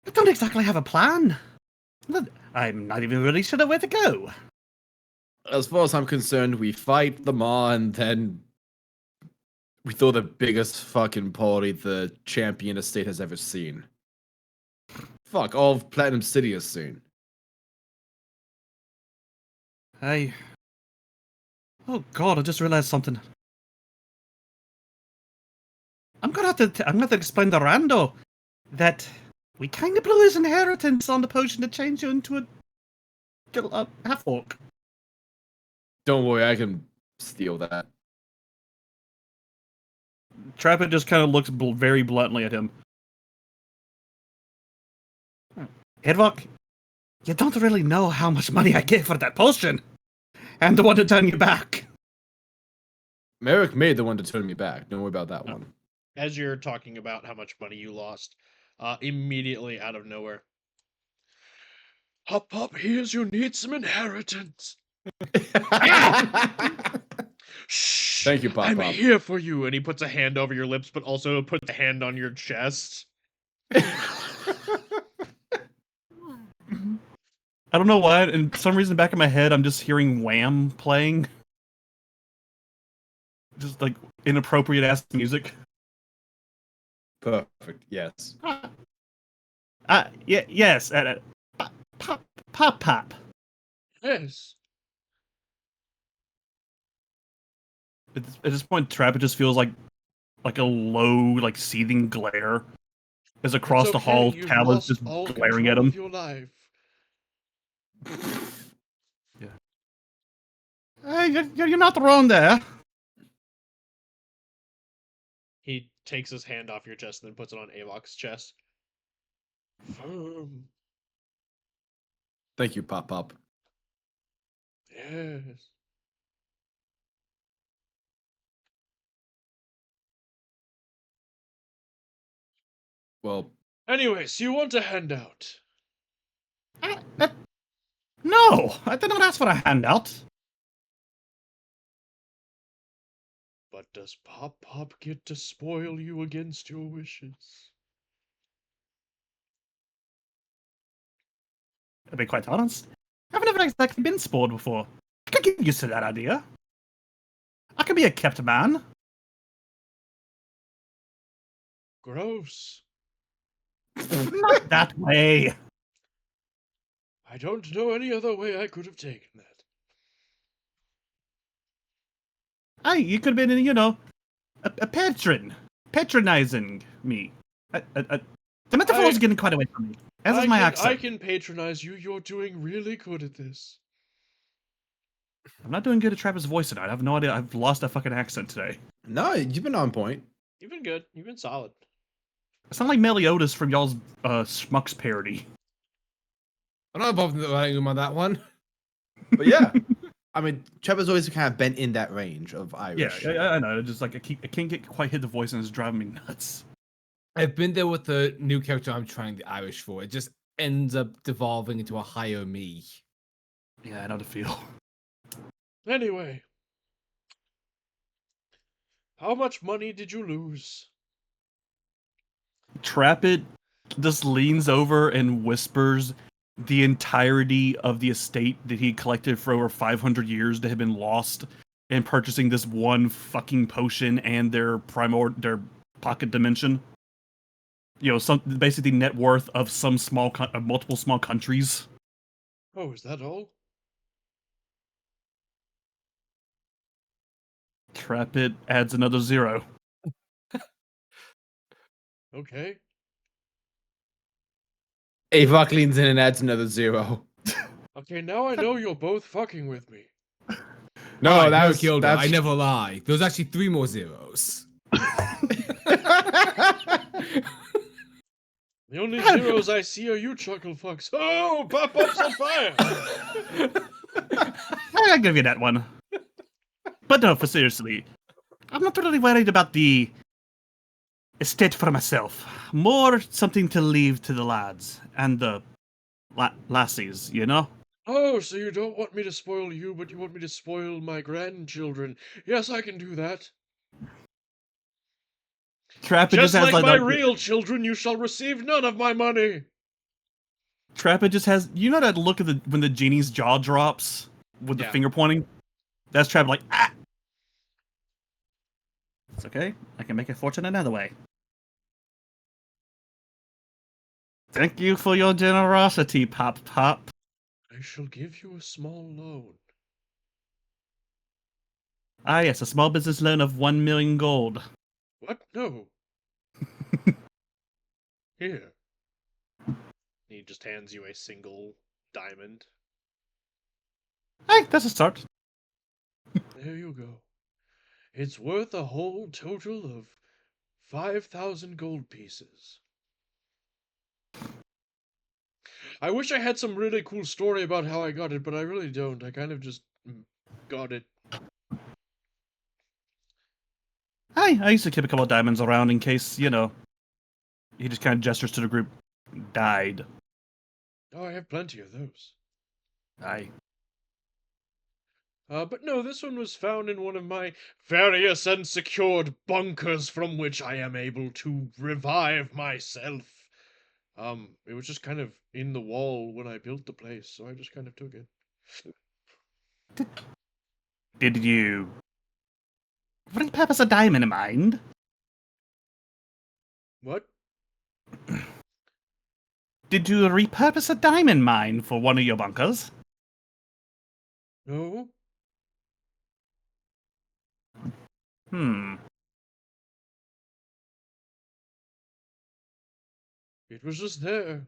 I don't exactly have a plan. I'm not even really sure where to go. As far as I'm concerned, we fight the Maw and then we throw the biggest fucking party the champion estate has ever seen. Fuck, all of Platinum City has seen. Hey. Oh god, I just realized something. I'm gonna have to explain to Rando that we kind of blew his inheritance on the potion to change you into a half-orc. Don't worry, I can steal that. Trapper just kind of looks very bluntly at him. Hedvok, you don't really know how much money I gave for that potion. And the one to turn you back. Merrick made the one to turn me back. Don't worry about that one. As you're talking about how much money you lost, immediately out of nowhere. Hop, here's you need some inheritance. Shh. Thank you, Pop I'm Pop. here for you. And he puts a hand over your lips, but also put the hand on your chest. I don't know why, and for some reason back in my head, I'm just hearing Wham playing. Just like inappropriate ass music. Perfect, yes. Yes. Pop. Yes. At this point, Trapper just feels like a low, like seething glare. As across It's the okay, hall, you've Talon's lost just all glaring at control him. of your life. Yeah. Hey, you're not wrong there. He takes his hand off your chest and then puts it on Avok's chest. Firm. Thank you, Pop Pop. Yes. Well, Anyways, you want a handout? No, I did not ask for a handout. But does Pop get to spoil you against your wishes? To be quite honest, I've never exactly been spoiled before. I could get used to that idea. I could be a kept man. Gross. Not that way. I don't know any other way I could have taken that. You could have been, a patron. Patronizing me. The metaphor is getting quite away from me. As is my accent. I can patronize you. You're doing really good at this. I'm not doing good at Trapper's voice tonight. I have no idea. I've lost that fucking accent today. no, you've been on point. You've been good. You've been solid. I sound like Meliodas from y'all's Schmucks parody. I'm not bothering him on that one. But yeah, I mean, Trevor's always kind of been in that range of Irish. Yeah, I know. Just like I can't get quite hit the voice, and it's driving me nuts. I've been there with the new character I'm trying the Irish for. It just ends up devolving into a higher me. Yeah, I know the feel. Anyway. How much money did you lose? Trapit just leans over and whispers the entirety of the estate that he collected for over 500 years that had been lost and purchasing this one fucking potion and their pocket dimension. You know, some basically net worth of some multiple small countries. Oh, is that all? Trapit adds another 0. Okay. Avok leans in and adds another 0. Okay, now I know you're both fucking with me. No, I that never was killed her. that's I never lie. There was actually 3 more zeros. The only zeros I see are you chuckle fucks. Oh, Pop-Pop's on fire! I'll give you that one. But no, for seriously, I'm not really worried about the estate for myself. More something to leave to the lads and the lassies, you know? Oh, so you don't want me to spoil you, but you want me to spoil my grandchildren. Yes, I can do that. Trapit Just has like my the- real children, you shall receive none of my money. Trapit just has, you know that look of when the genie's jaw drops with the Yeah. finger pointing? That's Trapit like, ah! It's okay. I can make a fortune another way. Thank you for your generosity, Pop. I shall give you a small loan. Ah, yes, a small business loan of 1 million gold. What? No. Here. He just hands you a single diamond. Hey, that's a start. There you go. It's worth a whole total of 5,000 gold pieces. I wish I had some really cool story about how I got it, but I really don't. I kind of just got it. I used to keep a couple of diamonds around in case, you know, he just kind of gestures to the group, died. Oh, I have plenty of those. Aye. But no, this one was found in one of my various and secured bunkers from which I am able to revive myself. It was just kind of in the wall when I built the place, so I just kind of took it. Did you repurpose a diamond mine? What? Did you repurpose a diamond mine for one of your bunkers? No? It was just there.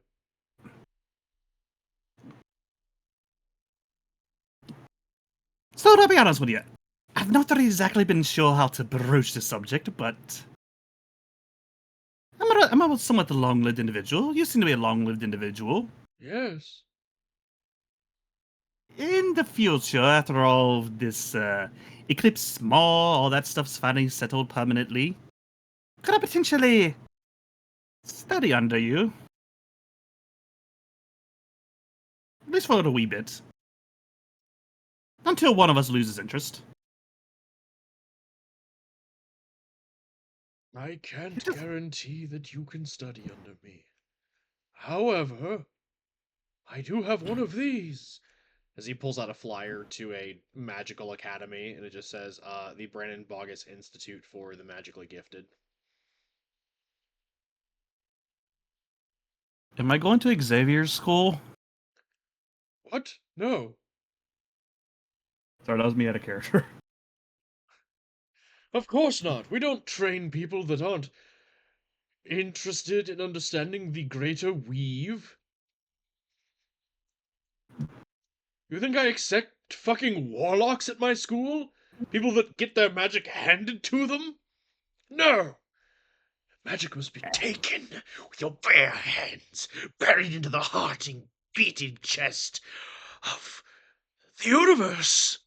So, to be honest with you, I've not really exactly been sure how to broach the subject, but I'm a somewhat long-lived individual. You seem to be a long-lived individual. Yes. In the future, after all this Eclipse Small, all that stuff's finally settled permanently, could I potentially study under you? At least for a wee bit. Until one of us loses interest. I can't guarantee that you can study under me. However, I do have one of these. As he pulls out a flyer to a magical academy, and it just says, the Brandon Bogus Institute for the Magically Gifted. Am I going to Xavier's school? What? No. Sorry, that was me out of character. Of course not. We don't train people that aren't interested in understanding the greater weave. You think I accept fucking warlocks at my school? People that get their magic handed to them? No! Magic must be taken with your bare hands, buried into the heart and beating chest of the universe.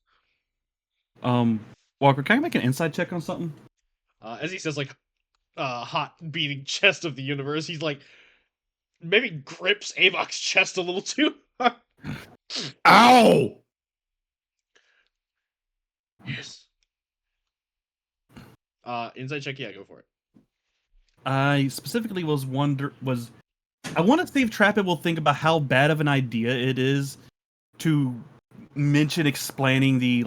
Walker, can I make an inside check on something? As he says, like, hot beating chest of the universe, he's like, maybe grips Avok's chest a little too hard. Ow! Yes. Inside check, yeah, go for it. I specifically I want to see if Trapit will think about how bad of an idea it is to mention explaining the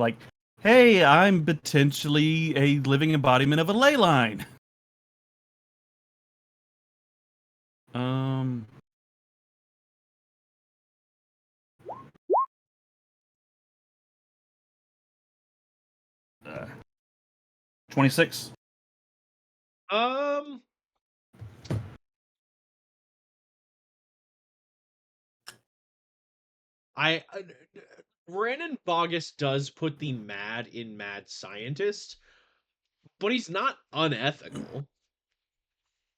Hey, I'm potentially a living embodiment of a ley line. Um. 26. Um, Brandon Bogus does put the mad in mad scientist, but he's not unethical.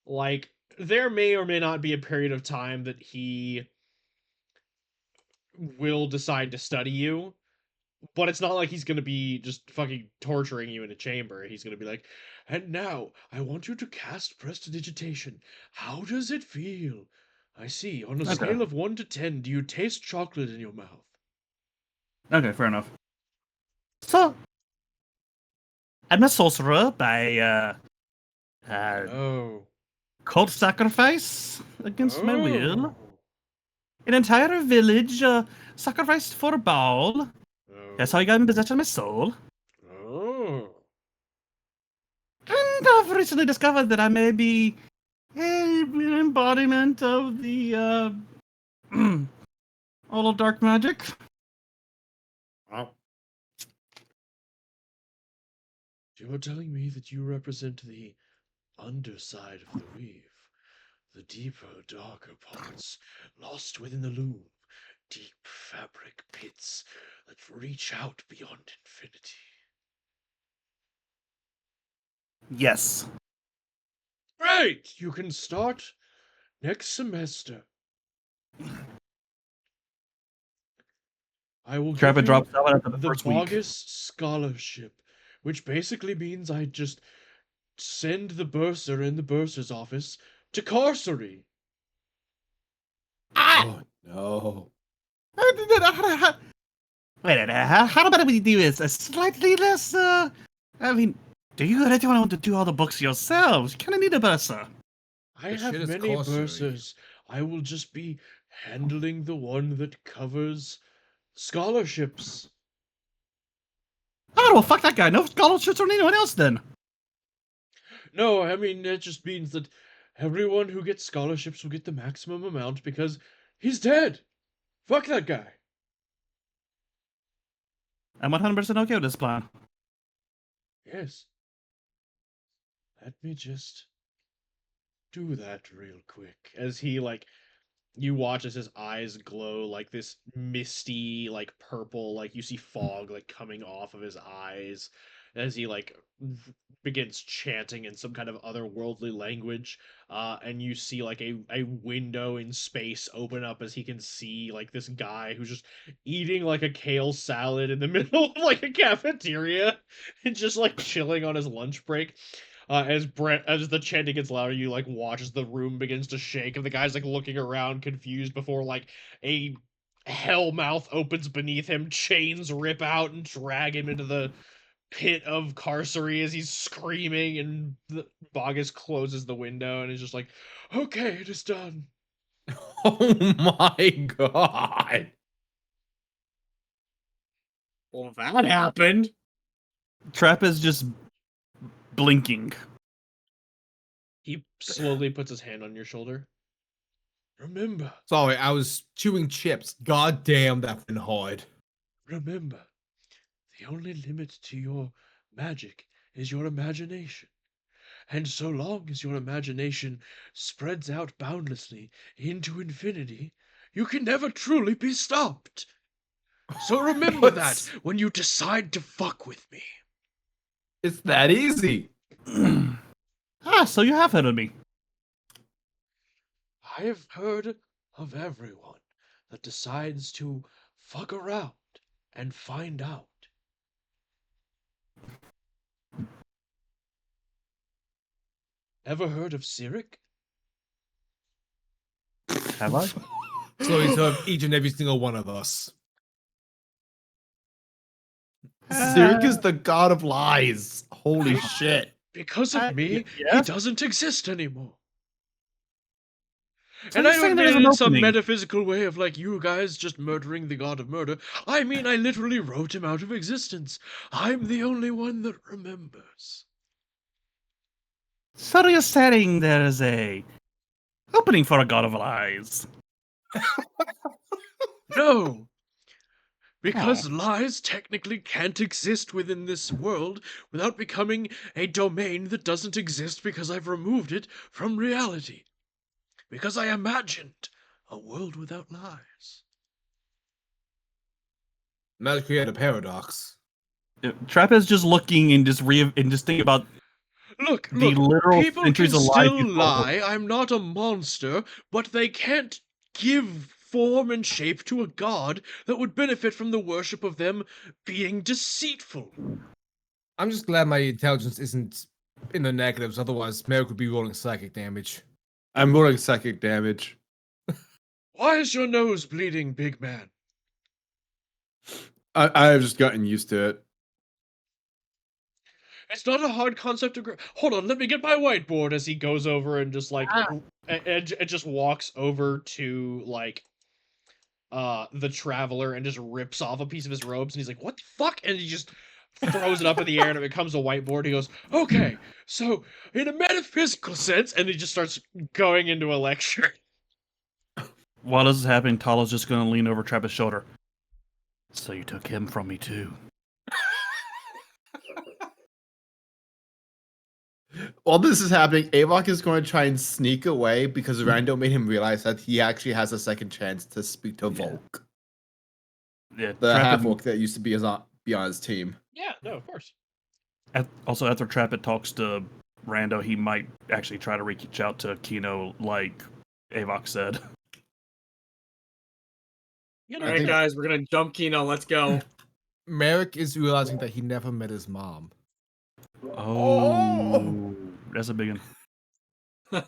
Like, there may or may not be a period of time that he will decide to study you, but it's not like he's gonna be just fucking torturing you in a chamber. He's gonna be like, and now I want you to cast prestidigitation. How does it feel? I see. On a Okay. scale of 1 to 10, do you taste chocolate in your mouth? Okay, fair enough. So, I'm a sorcerer by Oh. cult sacrifice against my will. Oh. An entire village sacrificed for Baal. That's how I got in possession of my soul. Oh. And I've recently discovered that I may be an embodiment of the all of dark magic. You're telling me that you represent the underside of the weave, the deeper, darker parts, lost within the loom, deep fabric pits that reach out beyond infinity. Yes. Great! You can start next semester. I will give Trappa you drops out after the the first week. Bogus Scholarship, which basically means I just send the bursar in the bursar's office to Carcery. Oh no. Wait, how about we do this? A slightly less, I mean, do you really want to do all the books yourselves? You kind of need a bursar. I The have shit is many Carcery. bursars. I will just be handling the one that covers scholarships. Oh, well, fuck that guy. No scholarships on anyone else then. No, I mean, it just means that everyone who gets scholarships will get the maximum amount because he's dead. Fuck that guy. I'm 100% okay with this plan. Yes. Let me just do that real quick. As he, like, you watch as his eyes glow like this misty, like purple, like you see fog like coming off of his eyes as he like begins chanting in some kind of otherworldly language. And you see like a window in space open up as he can see like this guy who's just eating like a kale salad in the middle of like a cafeteria and just like chilling on his lunch break. As the chanting gets louder, you like watch as the room begins to shake, and the guy's like looking around confused before like a hell mouth opens beneath him, chains rip out and drag him into the pit of Carcery as he's screaming, and the Bogus closes the window and is just like, "Okay, it is done." Oh my god. Well, that happened. Trap is just blinking. He slowly puts his hand on your shoulder. Remember, Sorry, I was chewing chips. God damn, that's been hard. remember, the only limit to your magic is your imagination. And so long as your imagination spreads out boundlessly into infinity, you can never truly be stopped. So remember that when you decide to fuck with me. It's that easy. So you have heard of me. I have heard of everyone that decides to fuck around and find out. Ever heard of Cyric? Have I? So he's heard of each and every single one of us. Cyric is the god of lies. Holy shit. Because of me, he yeah. doesn't exist anymore. So And you're I saying don't there's mean an it in some opening? metaphysical way of like you guys just murdering the god of murder. I mean, I literally wrote him out of existence. I'm the only one that remembers. So you're saying there is a opening for a god of lies? No! Because Oh. lies technically can't exist within this world without becoming a domain that doesn't exist because I've removed it from reality. Because I imagined a world without lies. Not create a paradox. Trap is just looking and just thinking about Look, the look, literal people centuries can of lies still you told. lie. I'm not a monster, but they can't give form and shape to a god that would benefit from the worship of them being deceitful. I'm just glad my intelligence isn't in the negatives. Otherwise, Merrick would be rolling psychic damage. I'm rolling psychic damage. Why is your nose bleeding, big man? I've just gotten used to it. It's not a hard concept to hold on, let me get my whiteboard as he goes over and just like and just walks over to like the traveler and just rips off a piece of his robes and he's like, what the fuck? And he just throws it up in the air and it becomes a whiteboard. He goes, okay, so in a metaphysical sense, and he just starts going into a lecture. While this is happening, Talo's just going to lean over Trap's shoulder. So you took him from me too. While this is happening, Avok is going to try and sneak away because Rando made him realize that he actually has a second chance to speak to Volk, Yeah, the Trap half orc that used to be on his team. Yeah, no, of course. Also, after Trappet talks to Rando, he might actually try to reach out to Kino, like Avok said. You know, All right, guys, we're gonna jump Kino. Let's go. Merrick is realizing that he never met his mom. Oh, that's a big one. We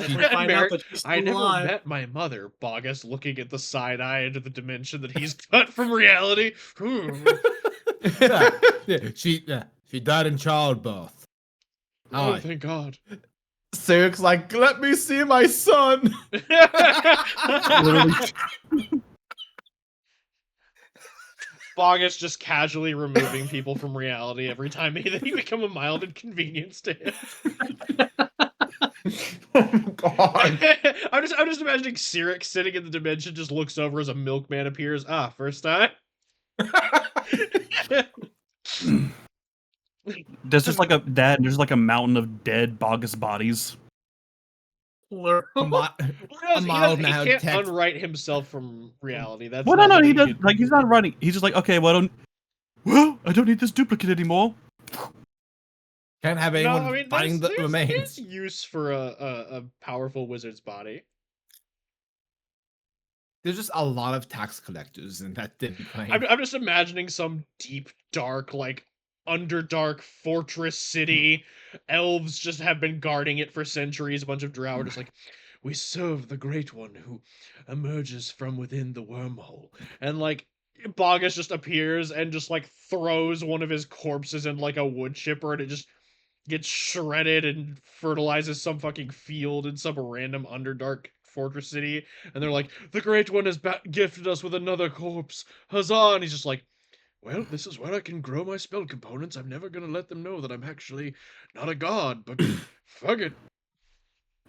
find out that she's I still never alive. met my mother, Bogus, looking at the side eye into the dimension that he's cut from reality. She died in childbirth. Oh, Alright. thank God. Sirik's like, let me see my son. Literally. Bogus just casually removing people from reality every time they become a mild inconvenience to him. Oh God. I'm just imagining Sirik sitting in the dimension, just looks over as a milkman appears. Ah, first time. There's just like there's like a mountain of dead Bogus bodies. Plural. A mild He now can't text. unwrite himself from reality. That's Well, not no, what he does. can- Like, he's not running. He's just like, okay, well, I don't need this duplicate anymore. Can't have No, anyone I mean, finding the there's remains. use for a powerful wizard's body. There's just a lot of tax collectors in that dim plane. I'm just imagining some deep, dark, like underdark fortress city. Elves just have been guarding it for centuries. A bunch of drow are just like, we serve the Great One who emerges from within the wormhole. And like, Bogus just appears and just like throws one of his corpses in like a wood chipper and it just gets shredded and fertilizes some fucking field in some random underdark fortress city. And they're like, the Great One has gifted us with another corpse. Huzzah! And he's just like, well, this is where I can grow my spell components. I'm never gonna let them know that I'm actually not a god, but fuck it.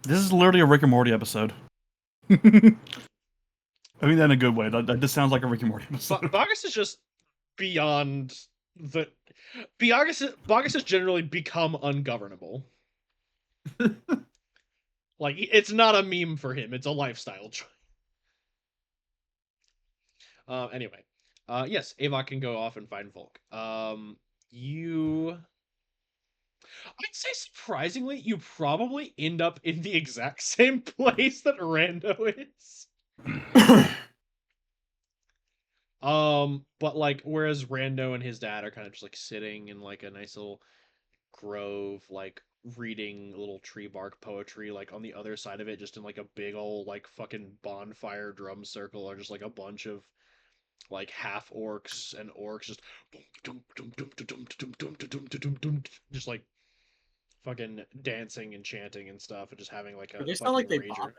This is literally a Rick and Morty episode. I mean that in a good way. That just sounds like a Rick and Morty episode. Bogus is just beyond the. Bogus has generally become ungovernable. Like, it's not a meme for him, it's a lifestyle choice. Anyway. Yes, Avok can go off and find Volk. I'd say surprisingly, you probably end up in the exact same place that Rando is. But like, whereas Rando and his dad are kind of just like sitting in like a nice little grove, like reading little tree bark poetry, like on the other side of it, just in like a big old like fucking bonfire drum circle, are just like a bunch of like half orcs and orcs just like fucking dancing and chanting and stuff and just having like a They sound like they rager. vomit.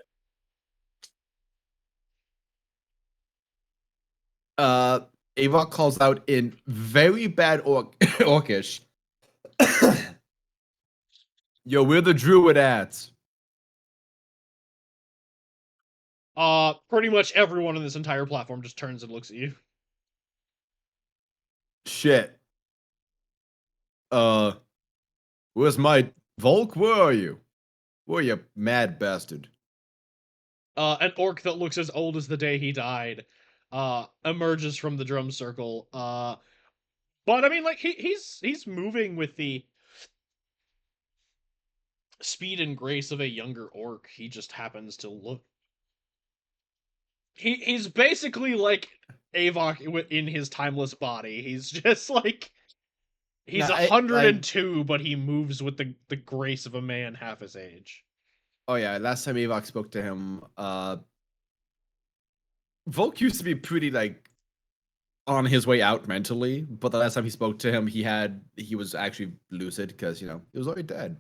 Avok calls out in very bad Orcish. Yo, where the druid at? Pretty much everyone on this entire platform just turns and looks at you. Shit. Where's my Volk? Where are you? Where are you, mad bastard? An orc that looks as old as the day he died, emerges from the drum circle. But I mean, like he's moving with the speed and grace of a younger orc. He just happens to look. He's basically like Avok in his timeless body. He's just like he's Nah, I- 102, but he moves with the grace of a man half his age. Oh yeah, last time Avok spoke to him, Volk used to be pretty like on his way out mentally, but the last time he spoke to him, he was actually lucid because he was already dead.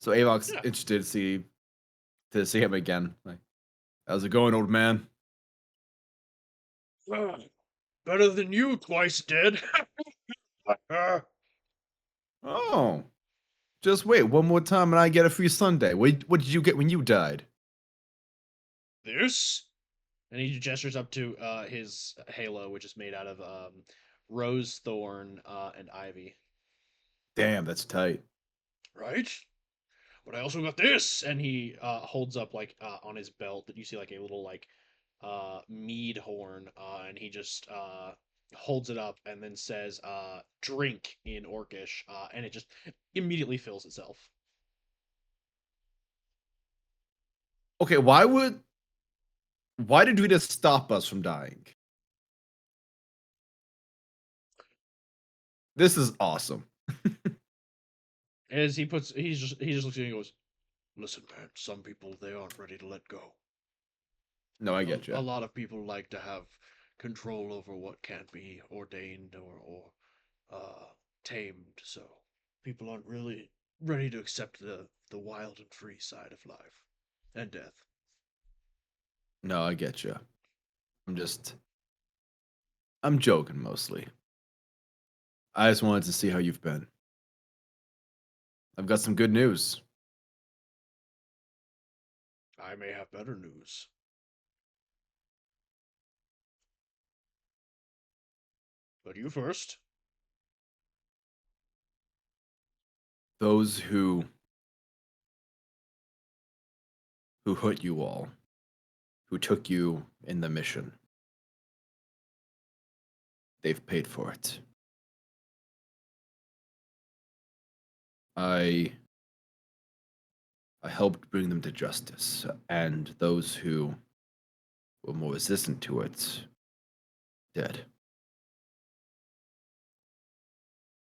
So Avok's Yeah. interested to see him again. Like, how's it going, old man? Better than you, twice dead. Oh, just wait one more time and I get a free Sunday. What did you get when you died? This? And he gestures up to his halo, which is made out of rose thorn and ivy. Damn, that's tight. Right? But I also got this, and he holds up like on his belt that you see like a little like mead horn, and he just holds it up and then says drink in Orcish, and it just immediately fills itself. Okay, why did we just stop us from dying? This is awesome. As he just looks at you and goes, "Listen, man, some people they aren't ready to let go. No, I get you. A lot of people like to have control over what can't be ordained or tamed, so people aren't really ready to accept the wild and free side of life and death." No, I get you. I'm joking mostly. I just wanted to see how you've been. I've got some good news. I may have better news. But you first. Those who hurt you all, who took you in the mission, they've paid for it. I helped bring them to justice, and those who were more resistant to it, dead.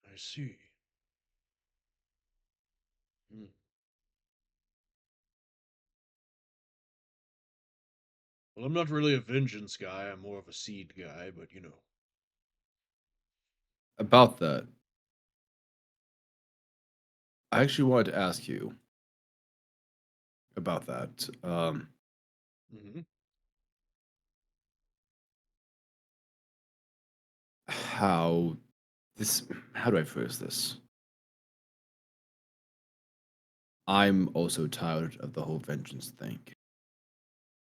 I see. Hmm. Well, I'm not really a vengeance guy. I'm more of a seed guy, but you know. About that, I actually wanted to ask you about that. Mm-hmm. How how do I phrase this? I'm also tired of the whole vengeance thing.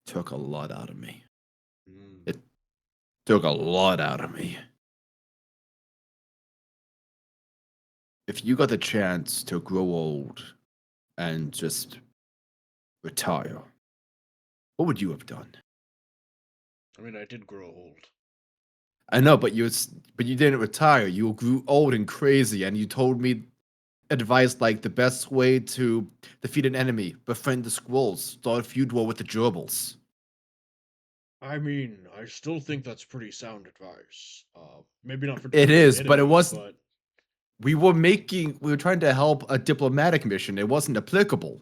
Took a lot out of me. Mm. It took a lot out of me. If you got the chance to grow old and just retire, what would you have done? I mean, I did grow old. I know, but you didn't retire. You grew old and crazy, and you told me advice like the best way to defeat an enemy: befriend the squirrels, start a feud war with the gerbils. I mean, I still think that's pretty sound advice. Maybe not for It defeating an is, but it enemy, was but we were trying to help a diplomatic mission. It wasn't applicable.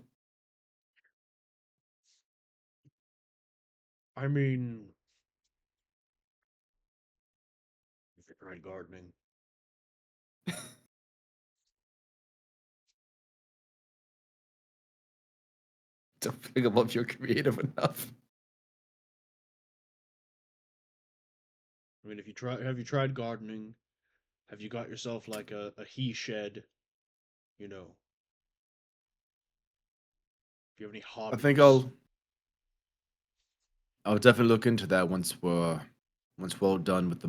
I mean, if you tried gardening. Don't think about if you're creative enough. I mean, have you tried gardening? Have you got yourself like a he shed? You know, if you have any I think hobbies. I'll definitely look into that once we're all done with the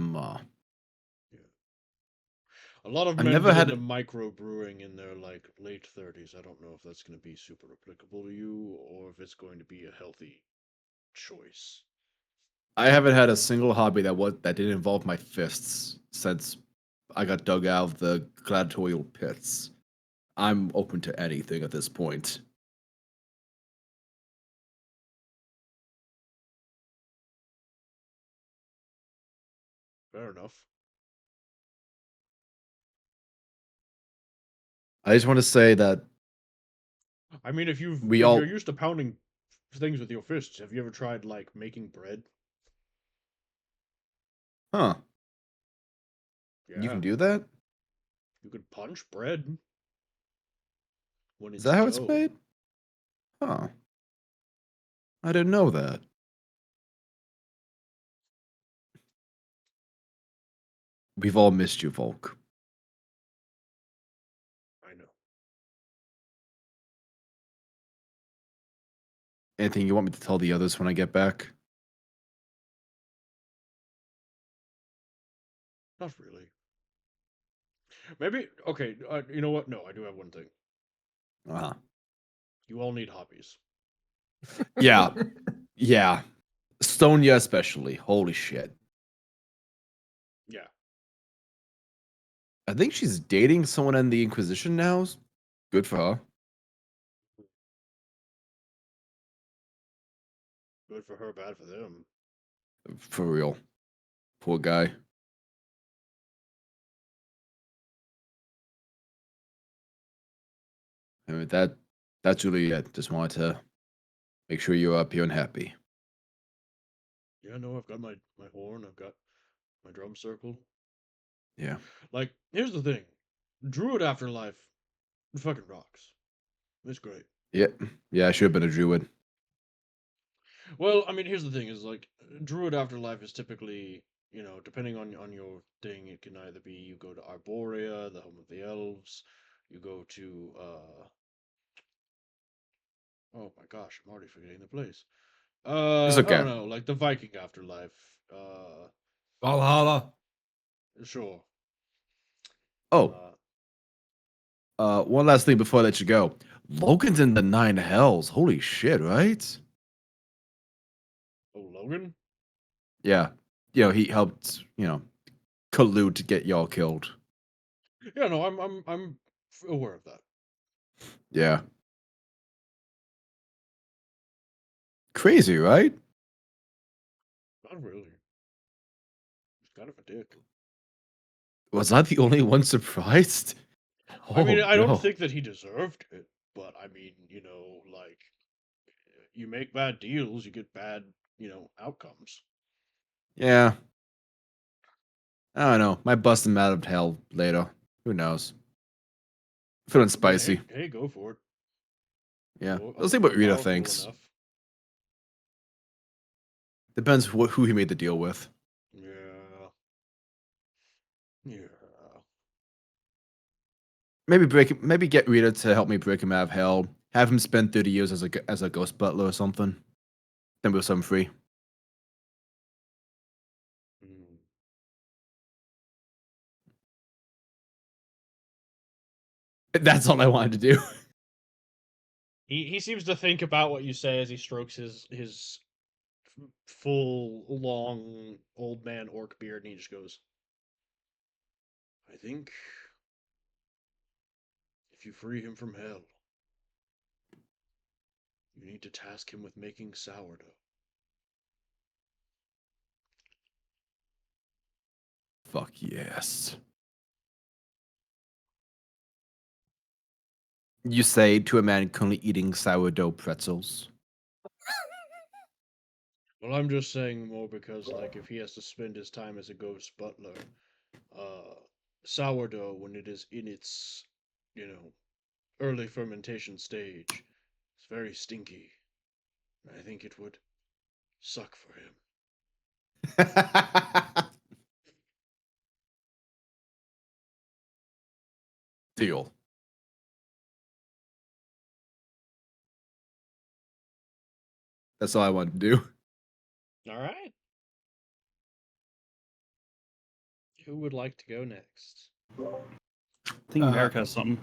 Yeah. A lot of I've men never get into had microbrewing in their like late 30s. I don't know if that's going to be super applicable to you or if it's going to be a healthy choice. I haven't had a single hobby that didn't involve my fists since I got dug out of the gladiatorial pits. I'm open to anything at this point. Fair enough. I just want to say that I mean, we if you're all, used to pounding things with your fists, have you ever tried like making bread? huh? You Yeah, can do that? you could punch bread when Is it's that how it's dough. made? Huh? I didn't know that. We've all missed you, Volk. I know. Anything you want me to tell the others when I get back? Not really. Maybe okay. You know what? No, I do have one thing. Uh-huh. You all need hobbies. Yeah, yeah. Stonia especially. Holy shit. Yeah. I think she's dating someone in the Inquisition now. Good for her. Good for her, bad for them. For real. Poor guy. I mean, that's really it. Just wanted to make sure you're up here and happy. Yeah, no, I've got my horn. I've got my drum circle. Yeah. Like, here's the thing. Druid Afterlife fucking rocks. It's great. Yeah. Yeah, I should have been a druid. Well, I mean, here's the thing: is like Druid Afterlife is typically, depending on your thing, it can either be you go to Arborea, the home of the elves, you go to oh my gosh, I'm already forgetting the place. It's I don't okay. know, like the Viking Afterlife. Valhalla. Sure. Oh, Uh, one last thing before I let you go. Logan's in the Nine Hells. Holy shit, right? oh, Logan. Yeah. He helped, collude to get y'all killed. Yeah, no, I'm aware of that. Yeah. Crazy, right? Not really. He's kind of a dick. Was I the only one surprised? I mean, Oh I don't no. think that he deserved it, but I mean, like you make bad deals, you get bad, outcomes. Yeah. I don't know. Might bust him out of hell later. Who knows? Feeling I mean, hey, spicy. hey, go for it. Yeah. I'm, Let's see what I'm Rita powerful thinks. enough. Depends who he made the deal with. Yeah, yeah. Maybe get Rita to help me break him out of hell. Have him spend 30 years as a ghost butler or something. Then we'll set him free. Mm. That's all I wanted to do. He seems to think about what you say as he strokes his full long old man orc beard, and he just goes, "I think if you free him from hell, you need to task him with making sourdough." Fuck yes. You say to a man currently eating sourdough pretzels. Well, I'm just saying more because, like, if he has to spend his time as a ghost butler, uh, sourdough, when it is in its, you know, early fermentation stage, is very stinky. I think it would suck for him. Deal. That's all I wanted to do. All right. Who would like to go next? I think Uh, America has something.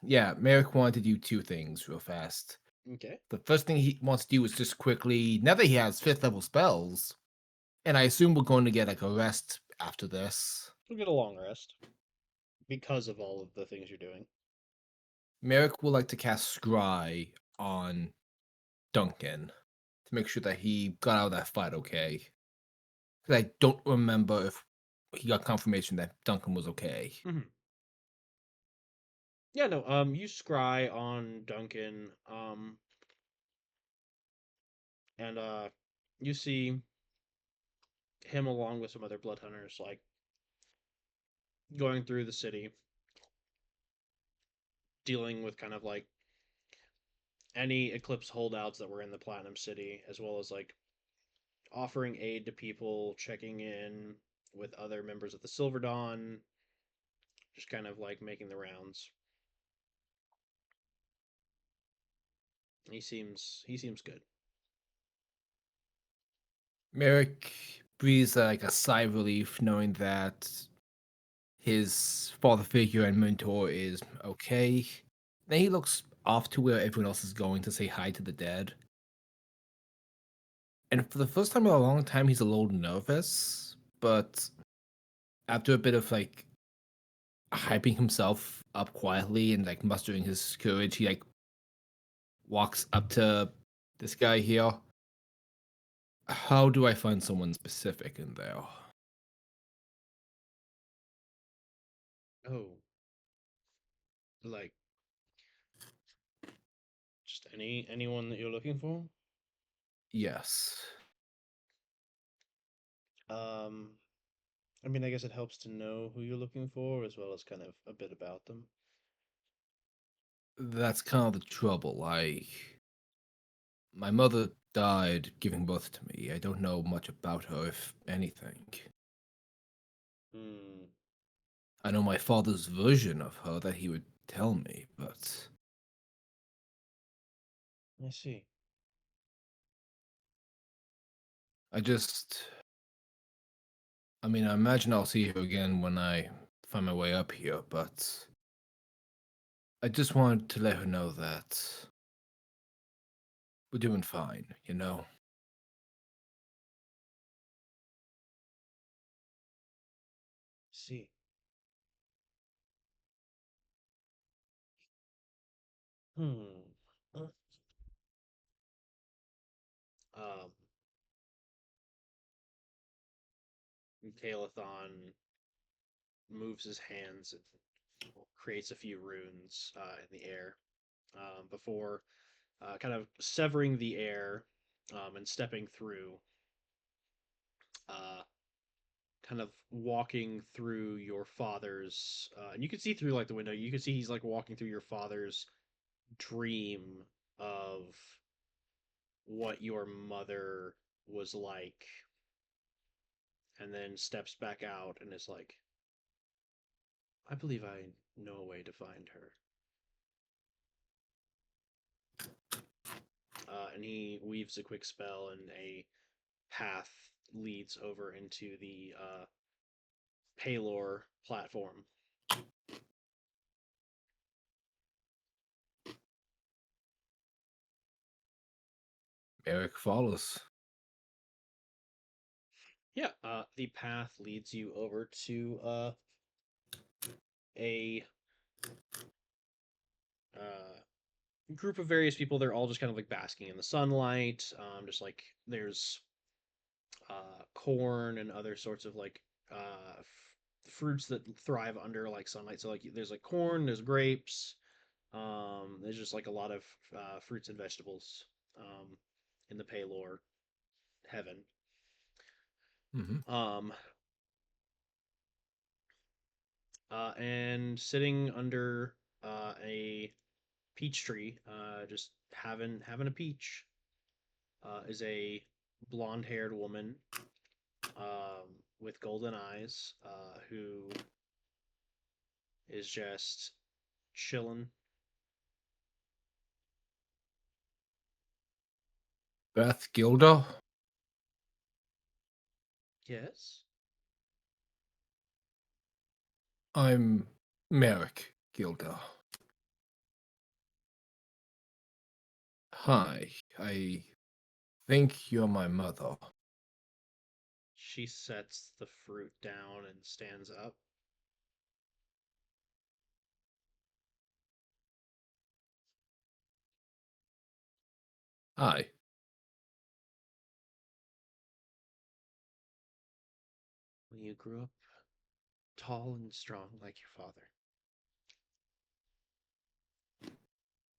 Yeah, Merrick wanted to do two things real fast. Okay. The first thing he wants to do is just quickly, now that he has 5th level spells, and I assume we're going to get like a rest after this. We'll get a long rest because of all of the things you're doing. Merrick would like to cast Scry on Duncan to make sure that he got out of that fight okay. Because I don't remember if he got confirmation that Duncan was okay. Yeah, no, you scry on Duncan, and you see him along with some other blood hunters, like going through the city, dealing with kind of like any Eclipse holdouts that were in the Platinum City, as well as like offering aid to people, checking in with other members of the Silver Dawn, just kind of like making the rounds. He seems good. Merrick breathes like a sigh of relief knowing that his father figure and mentor is okay. Then he looks off to where everyone else is going to say hi to the dead. And for the first time in a long time, he's a little nervous, but after a bit of like hyping himself up quietly and like mustering his courage, he like walks up to this guy here. How do I find someone specific in there? Oh, like just anyone that you're looking for? Yes. Um, I mean, I guess it helps to know who you're looking for as well as kind of a bit about them. That's kind of the trouble. My mother died giving birth to me. I don't know much about her, if anything. Hmm, I know my father's version of her that he would tell me, but I see. I just. I mean, I imagine I'll see her again when I find my way up here, but I just wanted to let her know that we're doing fine, you know? See. Hmm. Um, Kalathon moves his hands and creates a few runes in the air before kind of severing the air and stepping through, uh, kind of walking through your father's. And you can see through like the window. You can see he's like walking through your father's dream of what your mother was like, and then steps back out and is like, I believe I know a way to find her. And he weaves a quick spell, and a path leads over into the Palor platform. Eric follows. Yeah, the path leads you over to a group of various people. They're all just kind of like basking in the sunlight. Just like there's corn and other sorts of like fruits that thrive under like sunlight. So like there's like corn, there's grapes. There's just like a lot of fruits and vegetables in the Palor heaven. Mm-hmm. Um, and sitting under a peach tree, just having a peach, is a blonde-haired woman with golden eyes, who is just chilling. Beth Gilda? Yes. I'm Merrick Gilda. Hi, I think you're my mother. She sets the fruit down and stands up. Hi. Well, you grew up tall and strong like your father.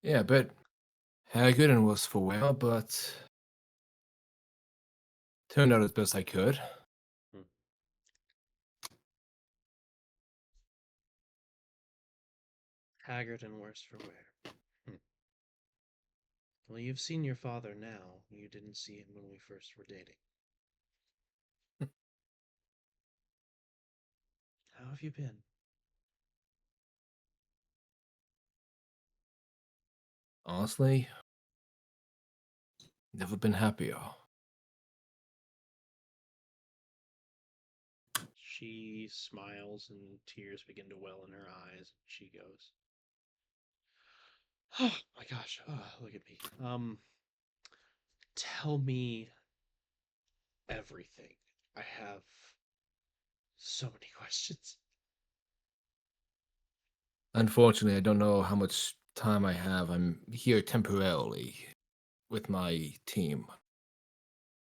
Yeah, a bit haggard and worse for wear, but turned out as best I could. Haggard and worse for wear. Well, you've seen your father now. You didn't see him when we first were dating. How have you been? Honestly, never been happier. She smiles and tears begin to well in her eyes. She goes, "Oh my gosh, look at me. Tell me everything. I have so many questions." Unfortunately, I don't know how much time I have. I'm here temporarily with my team.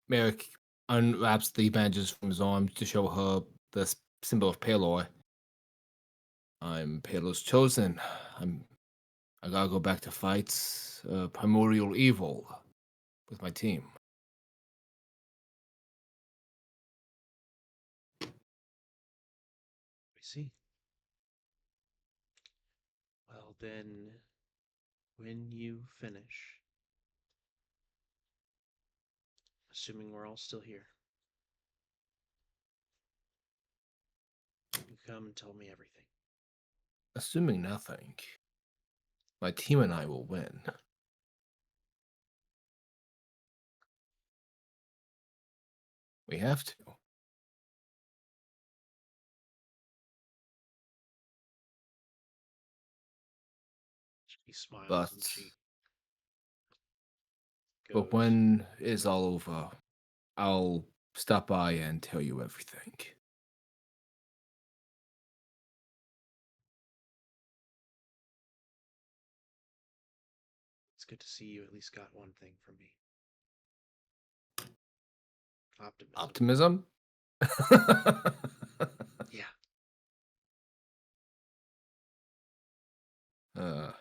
Merrick unwraps the bandages from his arm to show her the symbol of Palor. I'm Palor's chosen. I gotta go back to fight primordial evil with my team. We see. Well, then, when you finish, assuming we're all still here, you come and tell me everything. Assuming nothing, my team and I will win. We have to. She smiles But and she goes, but when it's all over, I'll stop by and tell you everything. "It's good to see you at least got one thing from me. Optimism." Optimism? Yeah. uh,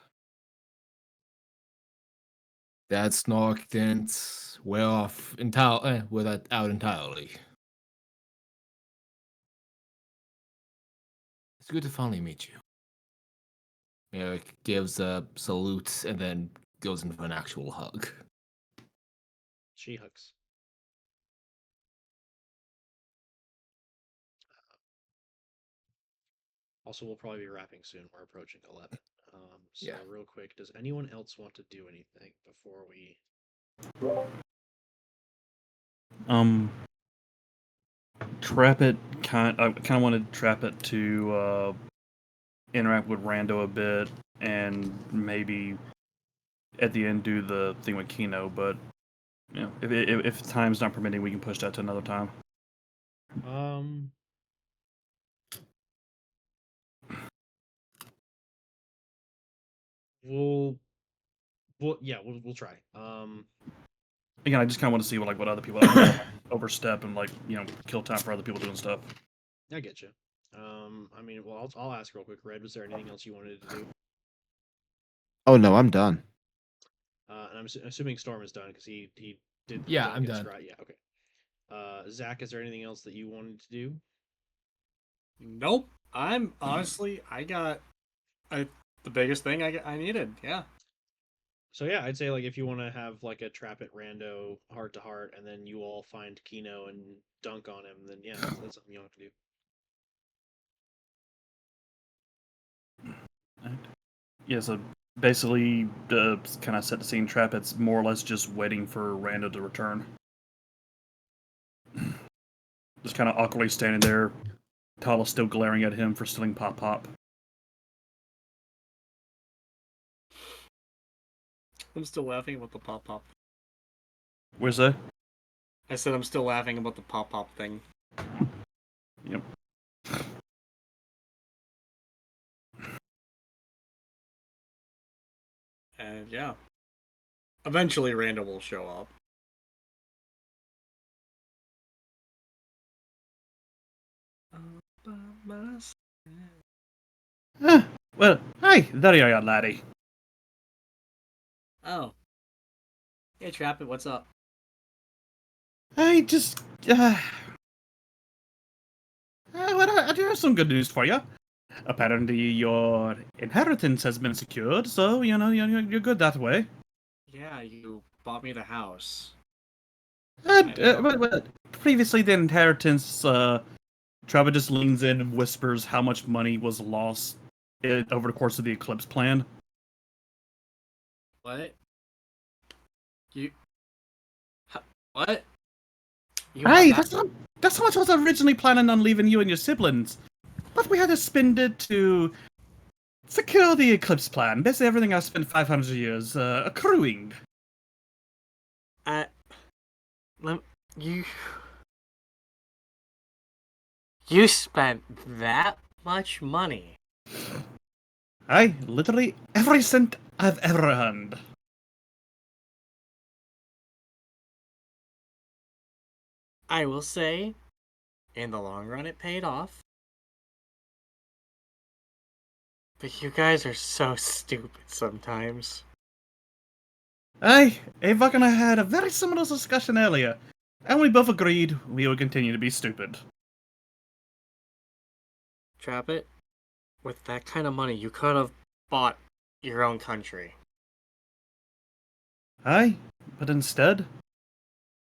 that snark didn't wear off entirely, wear that out entirely. It's good to finally meet you. Eric gives a salute and then goes into an actual hug. She hugs. Also, we'll probably be wrapping soon. We're approaching 11. So Yeah. real quick, does anyone else want to do anything before we? Trap it. I kind of wanted Trap it to interact with Rando a bit, and maybe at the end do the thing with Kino. But you know, if time's not permitting, we can push that to another time. Um. We'll. We'll try. Again, I just kind of want to see what other people overstep and kill time for other people doing stuff. I get you. I mean, well, I'll ask real quick. Red, was there anything else you wanted to do? Oh no, I'm done. And I'm assuming Storm is done because he did. Yeah, Dunk I'm and done. Yeah, okay. Zach, is there anything else that you wanted to do? Nope. I'm honestly, I got the biggest thing I needed. Yeah. So yeah, I'd say like if you want to have like a trap at rando heart to heart, and then you all find Kino and dunk on him, then yeah, that's something you have to do. Yeah, so basically, kind of set the scene trap. It's more or less just waiting for Rando to return. Just kind of awkwardly standing there. Tala still glaring at him for stealing Pop Pop. I'm still laughing about the pop pop. Where's that? I said I'm still laughing about the pop pop thing. Yep. And yeah. Eventually Randall will show up. Well, hi, there you are, laddie. Oh. Hey Trappit, what's up? I just, well, I do have some good news for you. Apparently, your inheritance has been secured, so you know you're good that way. Yeah, you bought me the house. Well, previously, the inheritance. Trevor just leans in and whispers how much money was lost over the course of the Eclipse plan. What? You... What? You Hey, have that's how much I was originally planning on leaving you and your siblings, but we had to spend it to secure the Eclipse plan. Basically, everything I spent 500 years accruing. You... You spent that much money? Aye, literally every cent I've ever earned. I will say, in the long run it paid off. But you guys are so stupid sometimes. Aye, Avok and I had a very similar discussion earlier, and we both agreed we would continue to be stupid. Trappit, with that kind of money, you could have bought your own country. Aye, but instead,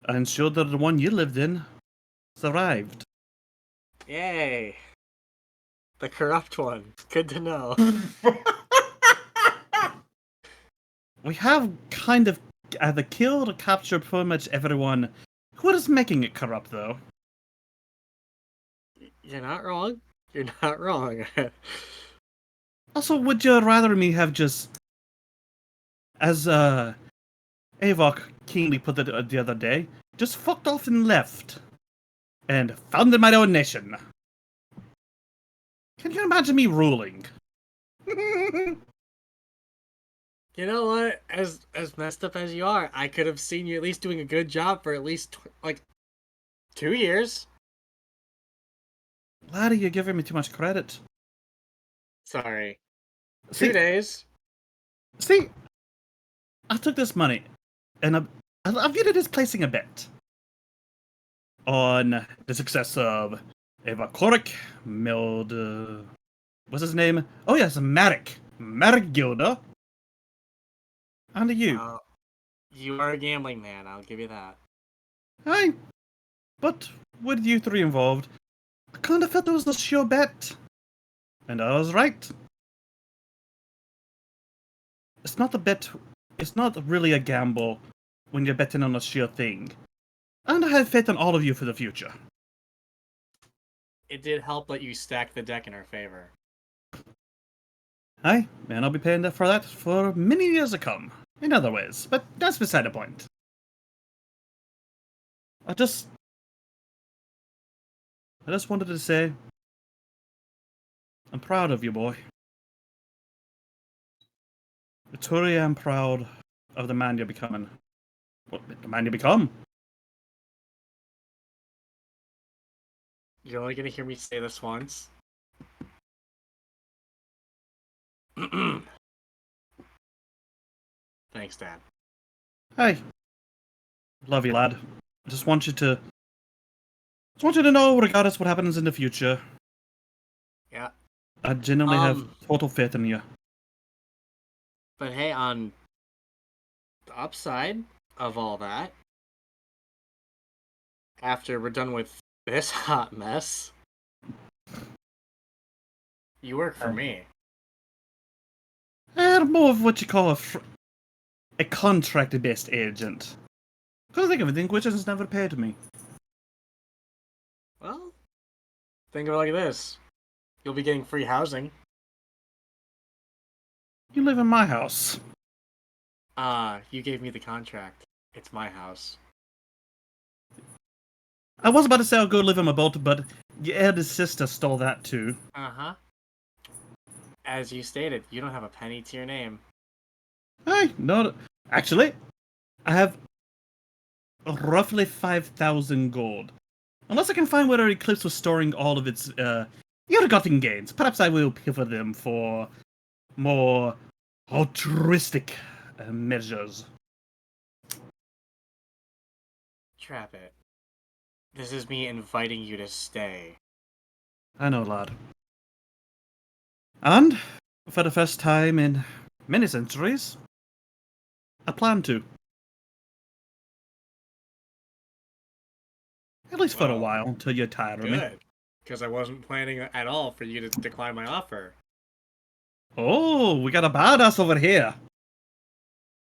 I ensured that the one you lived in survived. Yay! The corrupt one. Good to know. We have kind of either killed or captured pretty much everyone who is making it corrupt, though. You're not wrong. You're not wrong. Also, would you rather me have just, as Avok keenly put it the other day, just fucked off and left, and founded my own nation? Can you imagine me ruling? You know what? As messed up as you are, I could have seen you at least doing a good job for at least, 2 years. Laddie, you're giving me too much credit. Sorry. See- 2 days. See, I took this money, and I viewed it as placing a bet on the success of Eva Korik, Mild, what's his name? Oh yes, Marek Gilda, and you. You are a gambling man, I'll give you that. Aye, but with you three involved, I kind of felt it was a sure bet, and I was right. It's not a bet. It's not really a gamble when you're betting on a sure thing. And I have faith in all of you for the future. It did help that you stacked the deck in our favor. Aye, and I'll be paying for that for many years to come, in other ways, but that's beside the point. I just wanted to say, I'm proud of you, boy. I truly am proud of the man you're becoming. What, the man you become? You're only gonna hear me say this once. Thanks, Dad. Hey, love you, lad. I just want you to know, regardless what happens in the future, Yeah. I genuinely have total faith in you. But hey, on the upside of all that, after we're done with this hot mess, you work for me. More of what you call a contract-based agent. Couldn't think of anything, which has never paid me. Well, think of it like this. You'll be getting free housing. You live in my house. You gave me the contract. It's my house. I was about to say I'll go live in my boat, but your eldest sister stole that too. Uh-huh. As you stated, you don't have a penny to your name. Hey, no, actually, I have roughly 5,000 gold. Unless I can find where Eclipse was storing all of its ill-gotten gains, perhaps I will pay for them for more altruistic measures. Trap it. This is me inviting you to stay. I know, lad. And, for the first time in many centuries, I plan to. At least for a Well, while, until you're tired of me. Good. Because I wasn't planning at all for you to decline my offer. Oh, we got a badass over here.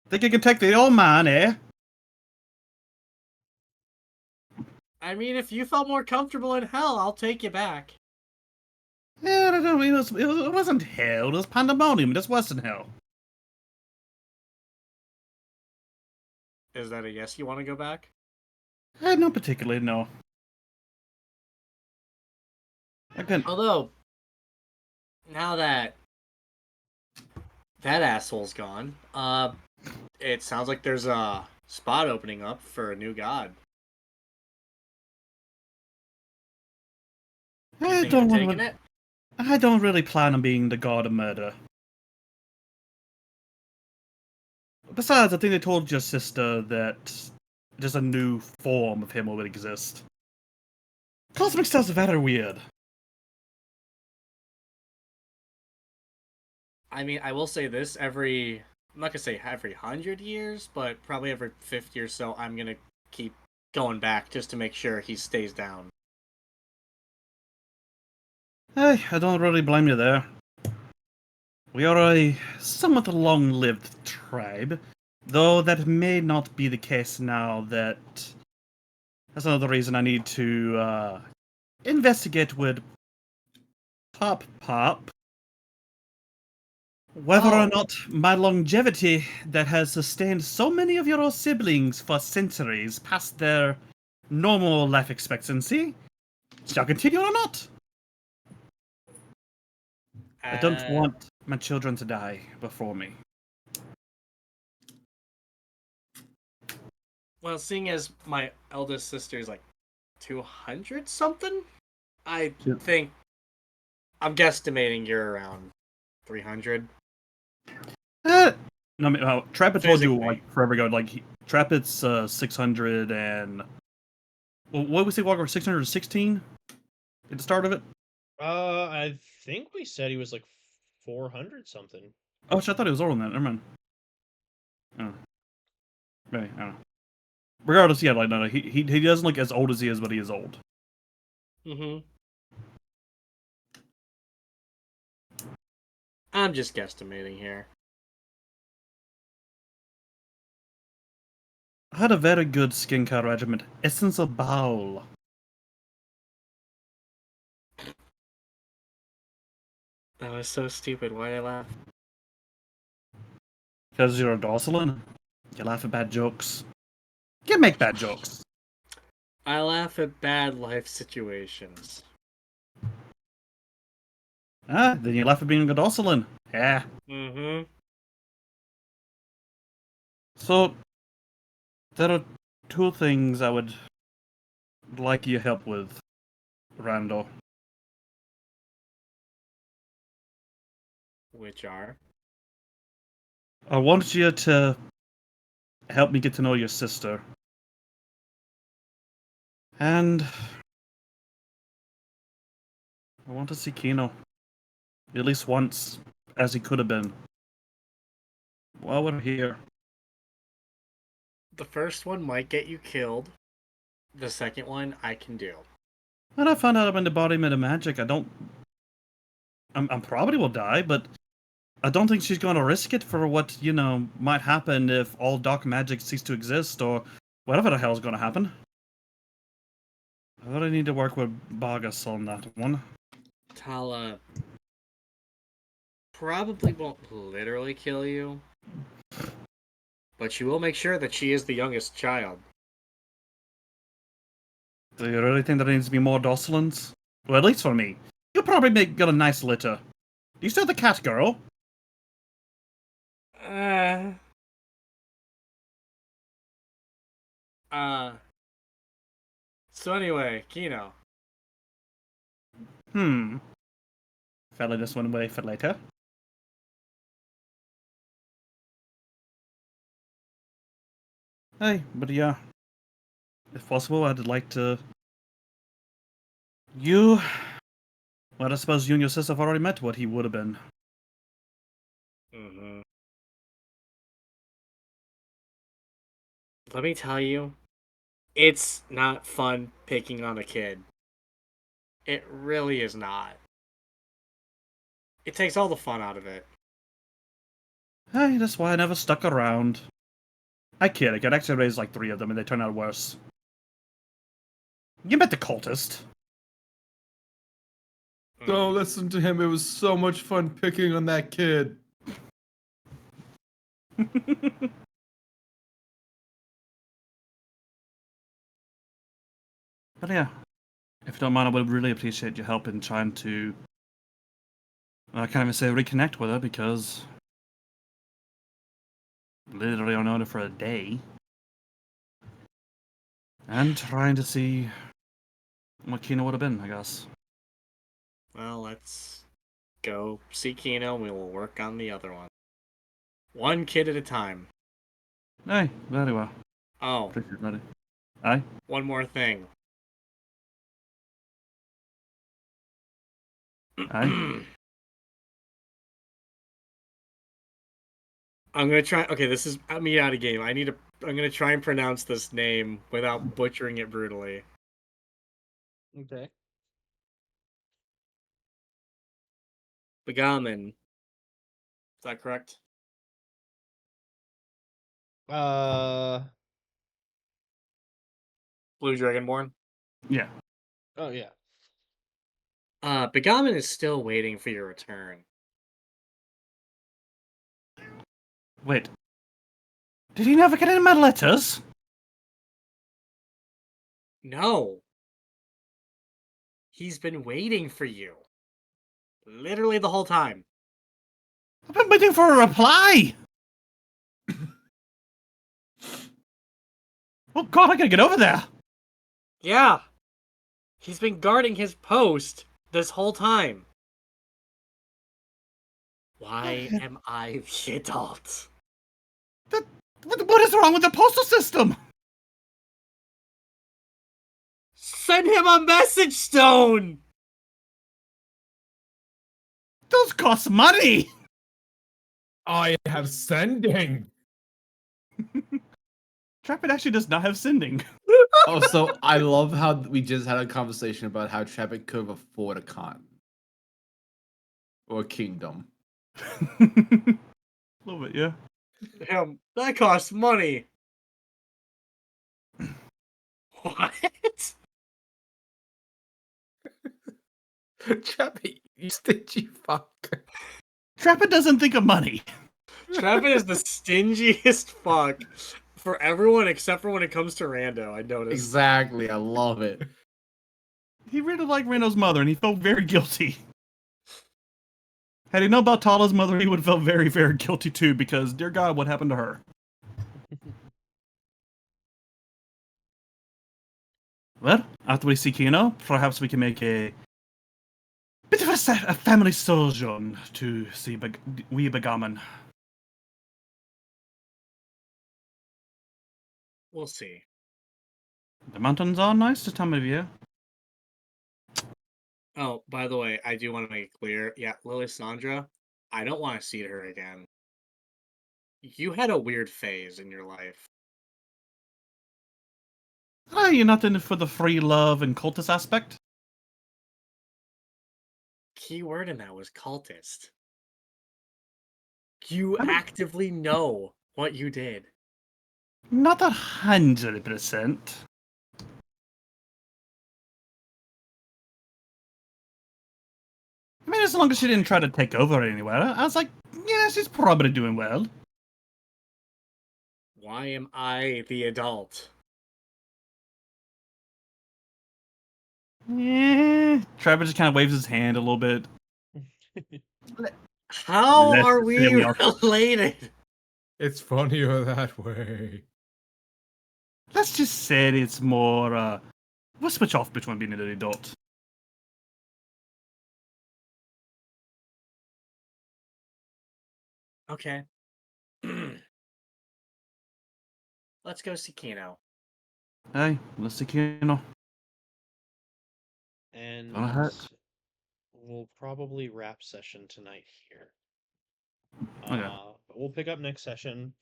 Think you can take the old man, eh? I mean, if you felt more comfortable in hell, I'll take you back. Yeah, I don't mean, it wasn't hell, it was pandemonium, it just wasn't hell. Is that a yes you want to go back? Not particularly, no. Again, Although, now that that asshole's gone, it sounds like there's a spot opening up for a new god. You I think don't you're want taking it? I don't really plan on being the god of murder. Besides, I think they told your sister that just a new form of him will exist. Cosmic stuff's very weird. I mean, I will say this, I'm not gonna say every 100 years, but probably every 50 or so, I'm gonna keep going back just to make sure he stays down. Hey, I don't really blame you there. We are a somewhat long-lived tribe, though that may not be the case now that... That's another reason I need to, investigate with Pop whether or not my longevity that has sustained so many of your siblings for centuries past their normal life expectancy shall continue or not. I don't want my children to die before me. Well, seeing as my eldest sister is like 200 something, I Yeah. think I'm guesstimating you're around 300. No, I mean, Trapit told you Physically. like forever ago. Like Trapit's 600 and what was he walking? 616 at the start of it. I think we said he was like 400 something. Oh, shit, I thought he was older than that. Never mind. Oh. Maybe, I don't know. Regardless, yeah, like no, he doesn't look as old as he is, but he is old. Mm-hmm. I'm just guesstimating here. I had a very good skincare regimen. Essence of Baal. That was so stupid. Why did I laugh? Because you're a Dorcelin. You laugh at bad jokes. You make bad jokes. I laugh at bad life situations. Ah, then you laugh at being a Dorcelin. Yeah. Mm-hmm. So, there are two things I would like your help with, Randall. Which are? I want you to help me get to know your sister. And I want to see Kino. At least once, as he could have been. While we're here. The first one might get you killed. The second one, I can do. When I found out I'm in the embodiment of magic, I'm probably will die, but I don't think she's going to risk it for what, might happen if all dark magic cease to exist, or whatever the hell's going to happen. I really need to work with Bargus on that one. Tala probably won't literally kill you, but she will make sure that she is the youngest child. Do you really think there needs to be more Dosselins? Well, at least for me. You'll probably get a nice litter. Do you still have the cat girl? So anyway, Kino. Fella this one away for later. Hey, but yeah. If possible, I'd like to... You... Well, I suppose you and your sister have already met what he would have been. Mm-hmm. Let me tell you, it's not fun picking on a kid. It really is not. It takes all the fun out of it. Hey, that's why I never stuck around. I kid, I could actually raise like 3 of them and they turned out worse. You met the cultist. Don't listen to him. It was so much fun picking on that kid. But yeah, if you don't mind, I would really appreciate your help in trying to, I can't even say reconnect with her because literally I've known her for a day. And trying to see what Kino would have been, I guess. Well, let's go see Kino and we will work on the other one. One kid at a time. Hey, very well. Oh, Appreciate it, Aye? one more thing. Aye? I'm gonna try. Okay, this is me out of game. I'm gonna try and pronounce this name without butchering it brutally. Okay. Begamen. Is that correct? Blue Dragonborn. Yeah. Oh yeah. Begamen is still waiting for your return. Wait. Did he never get any of my letters? No. He's been waiting for you. Literally the whole time. I've been waiting for a reply! Oh god, I gotta get over there! Yeah. He's been guarding his post this whole time. Why am I the adult? What is wrong with the postal system? Send him a message stone! Those cost money! I have sending. Trapit actually does not have sending. Also, I love how we just had a conversation about how Traffic could afford a con. Or a kingdom. Love it, yeah. Damn, that costs money. What? Chappy, you stingy fuck. Trapit doesn't think of money. Travis is the stingiest fuck for everyone except for when it comes to Rando, I noticed. Exactly, I love it. He really liked Reno's mother, and he felt very guilty. Had he known about Tala's mother, he would have felt very, very guilty too, because, dear God, what happened to her? Well, after we see Kino, perhaps we can make a bit of a family sojourn to see wee Begamen. We'll see. The mountains are nice this time of year. Oh, by the way, I do want to make it clear. Yeah, Lilysandra, I don't want to see her again. You had a weird phase in your life. Ah, you're not in it for the free love and cultist aspect? Key word in that was cultist. You I mean- actively know what you did. Not 100%. I mean, as long as she didn't try to take over anywhere, I was like, yeah, she's probably doing well. Why am I the adult? Trevor just kind of waves his hand a little bit. How Let's are just we say we are- related? It's funnier that way. Let's just say it's more, we'll switch off between being an adult. Okay. Let's go see Kino. Hey, let's see, you know. And Gonna hurt. we'll probably wrap session tonight here. Okay. But we'll pick up next session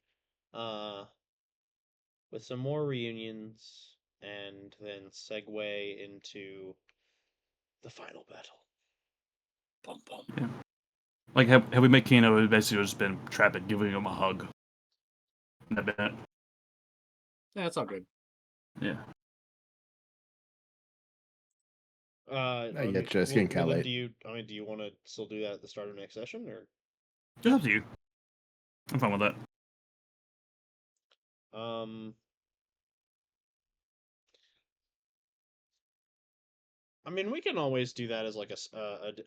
with some more reunions and then segue into the final battle. Bum, bum. Like, have we met Kino, it basically just been Trapped giving him a hug. That been it. Yeah, it's all good. Yeah. Not yet, just getting kinda then late. do you want to still do that at the start of next session, or Just up to you. I'm fine with that. I mean, we can always do that as like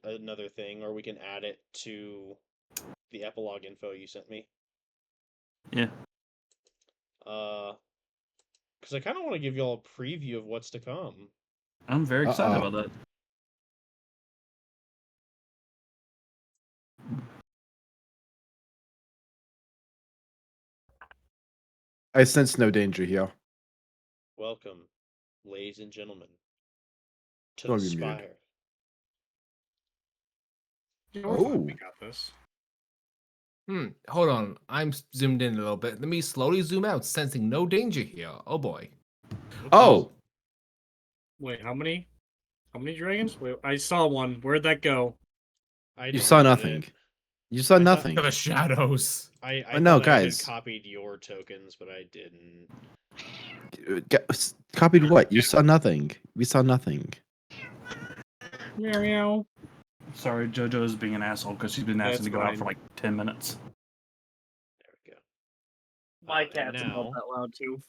another thing, or we can add it to the epilogue info you sent me. Yeah. Because I kind of want to give y'all a preview of what's to come. I'm very excited Uh-oh. about that. I sense no danger here. Welcome, ladies and gentlemen, to Don't the be muted. Spire. Yeah, we're fine. We Oh. got this. Hold on. I'm zoomed in a little bit. Let me slowly zoom out, sensing no danger here. Oh boy. Oh, Wait, how many? How many dragons? Wait, I saw one. Where'd that go? I you saw deleted nothing. it. You saw I thought- nothing. To the shadows. I no, thought I had guys. copied your tokens, but I didn't. Copied what? You saw nothing. We saw nothing. Meow. Sorry, JoJo's being an asshole because she's been asking That's to go out fine. for like 10 minutes. There we go. My And cat's now, about that loud too.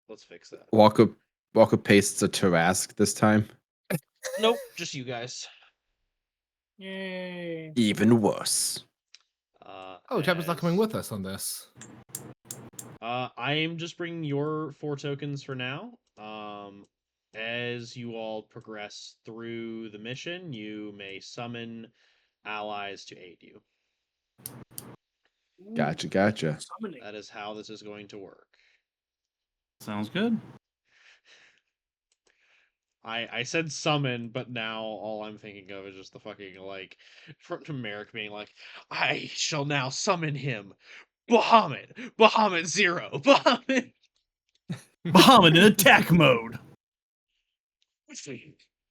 let's fix that. Walker pastes a Tarask this time. Nope, just you guys. Yay. Even worse. Oh, Chapman's not coming as- with us on this. I am just bringing your 4 tokens for now. As you all progress through the mission, you may summon allies to aid you. Ooh, Gotcha. Summoning. That is how this is going to work. Sounds good. I said summon, but now all I'm thinking of is just the fucking like from Merrick being like, I shall now summon him. Bahamut 0. Bahamut. Bahamut in attack mode.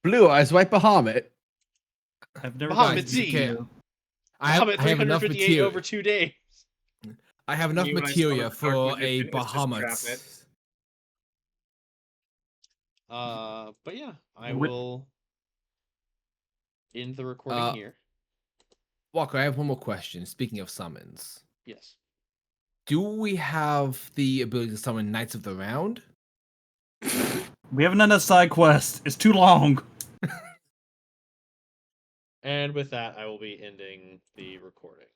Blue Eyes White Bahamut. I've never Bahamut gotten Z. Okay. to- I have Bahamut enough 358 material. over 2 days. I have enough You and I material summoned for Dark a Magician, it's just trap Bahamut. it. But yeah, I Whip. will end the recording Uh, here. Walker, I have one more question. Speaking of summons, Yes. do we have the ability to summon Knights of the Round? We haven't done that side quest. It's too long. And with that, I will be ending the recording.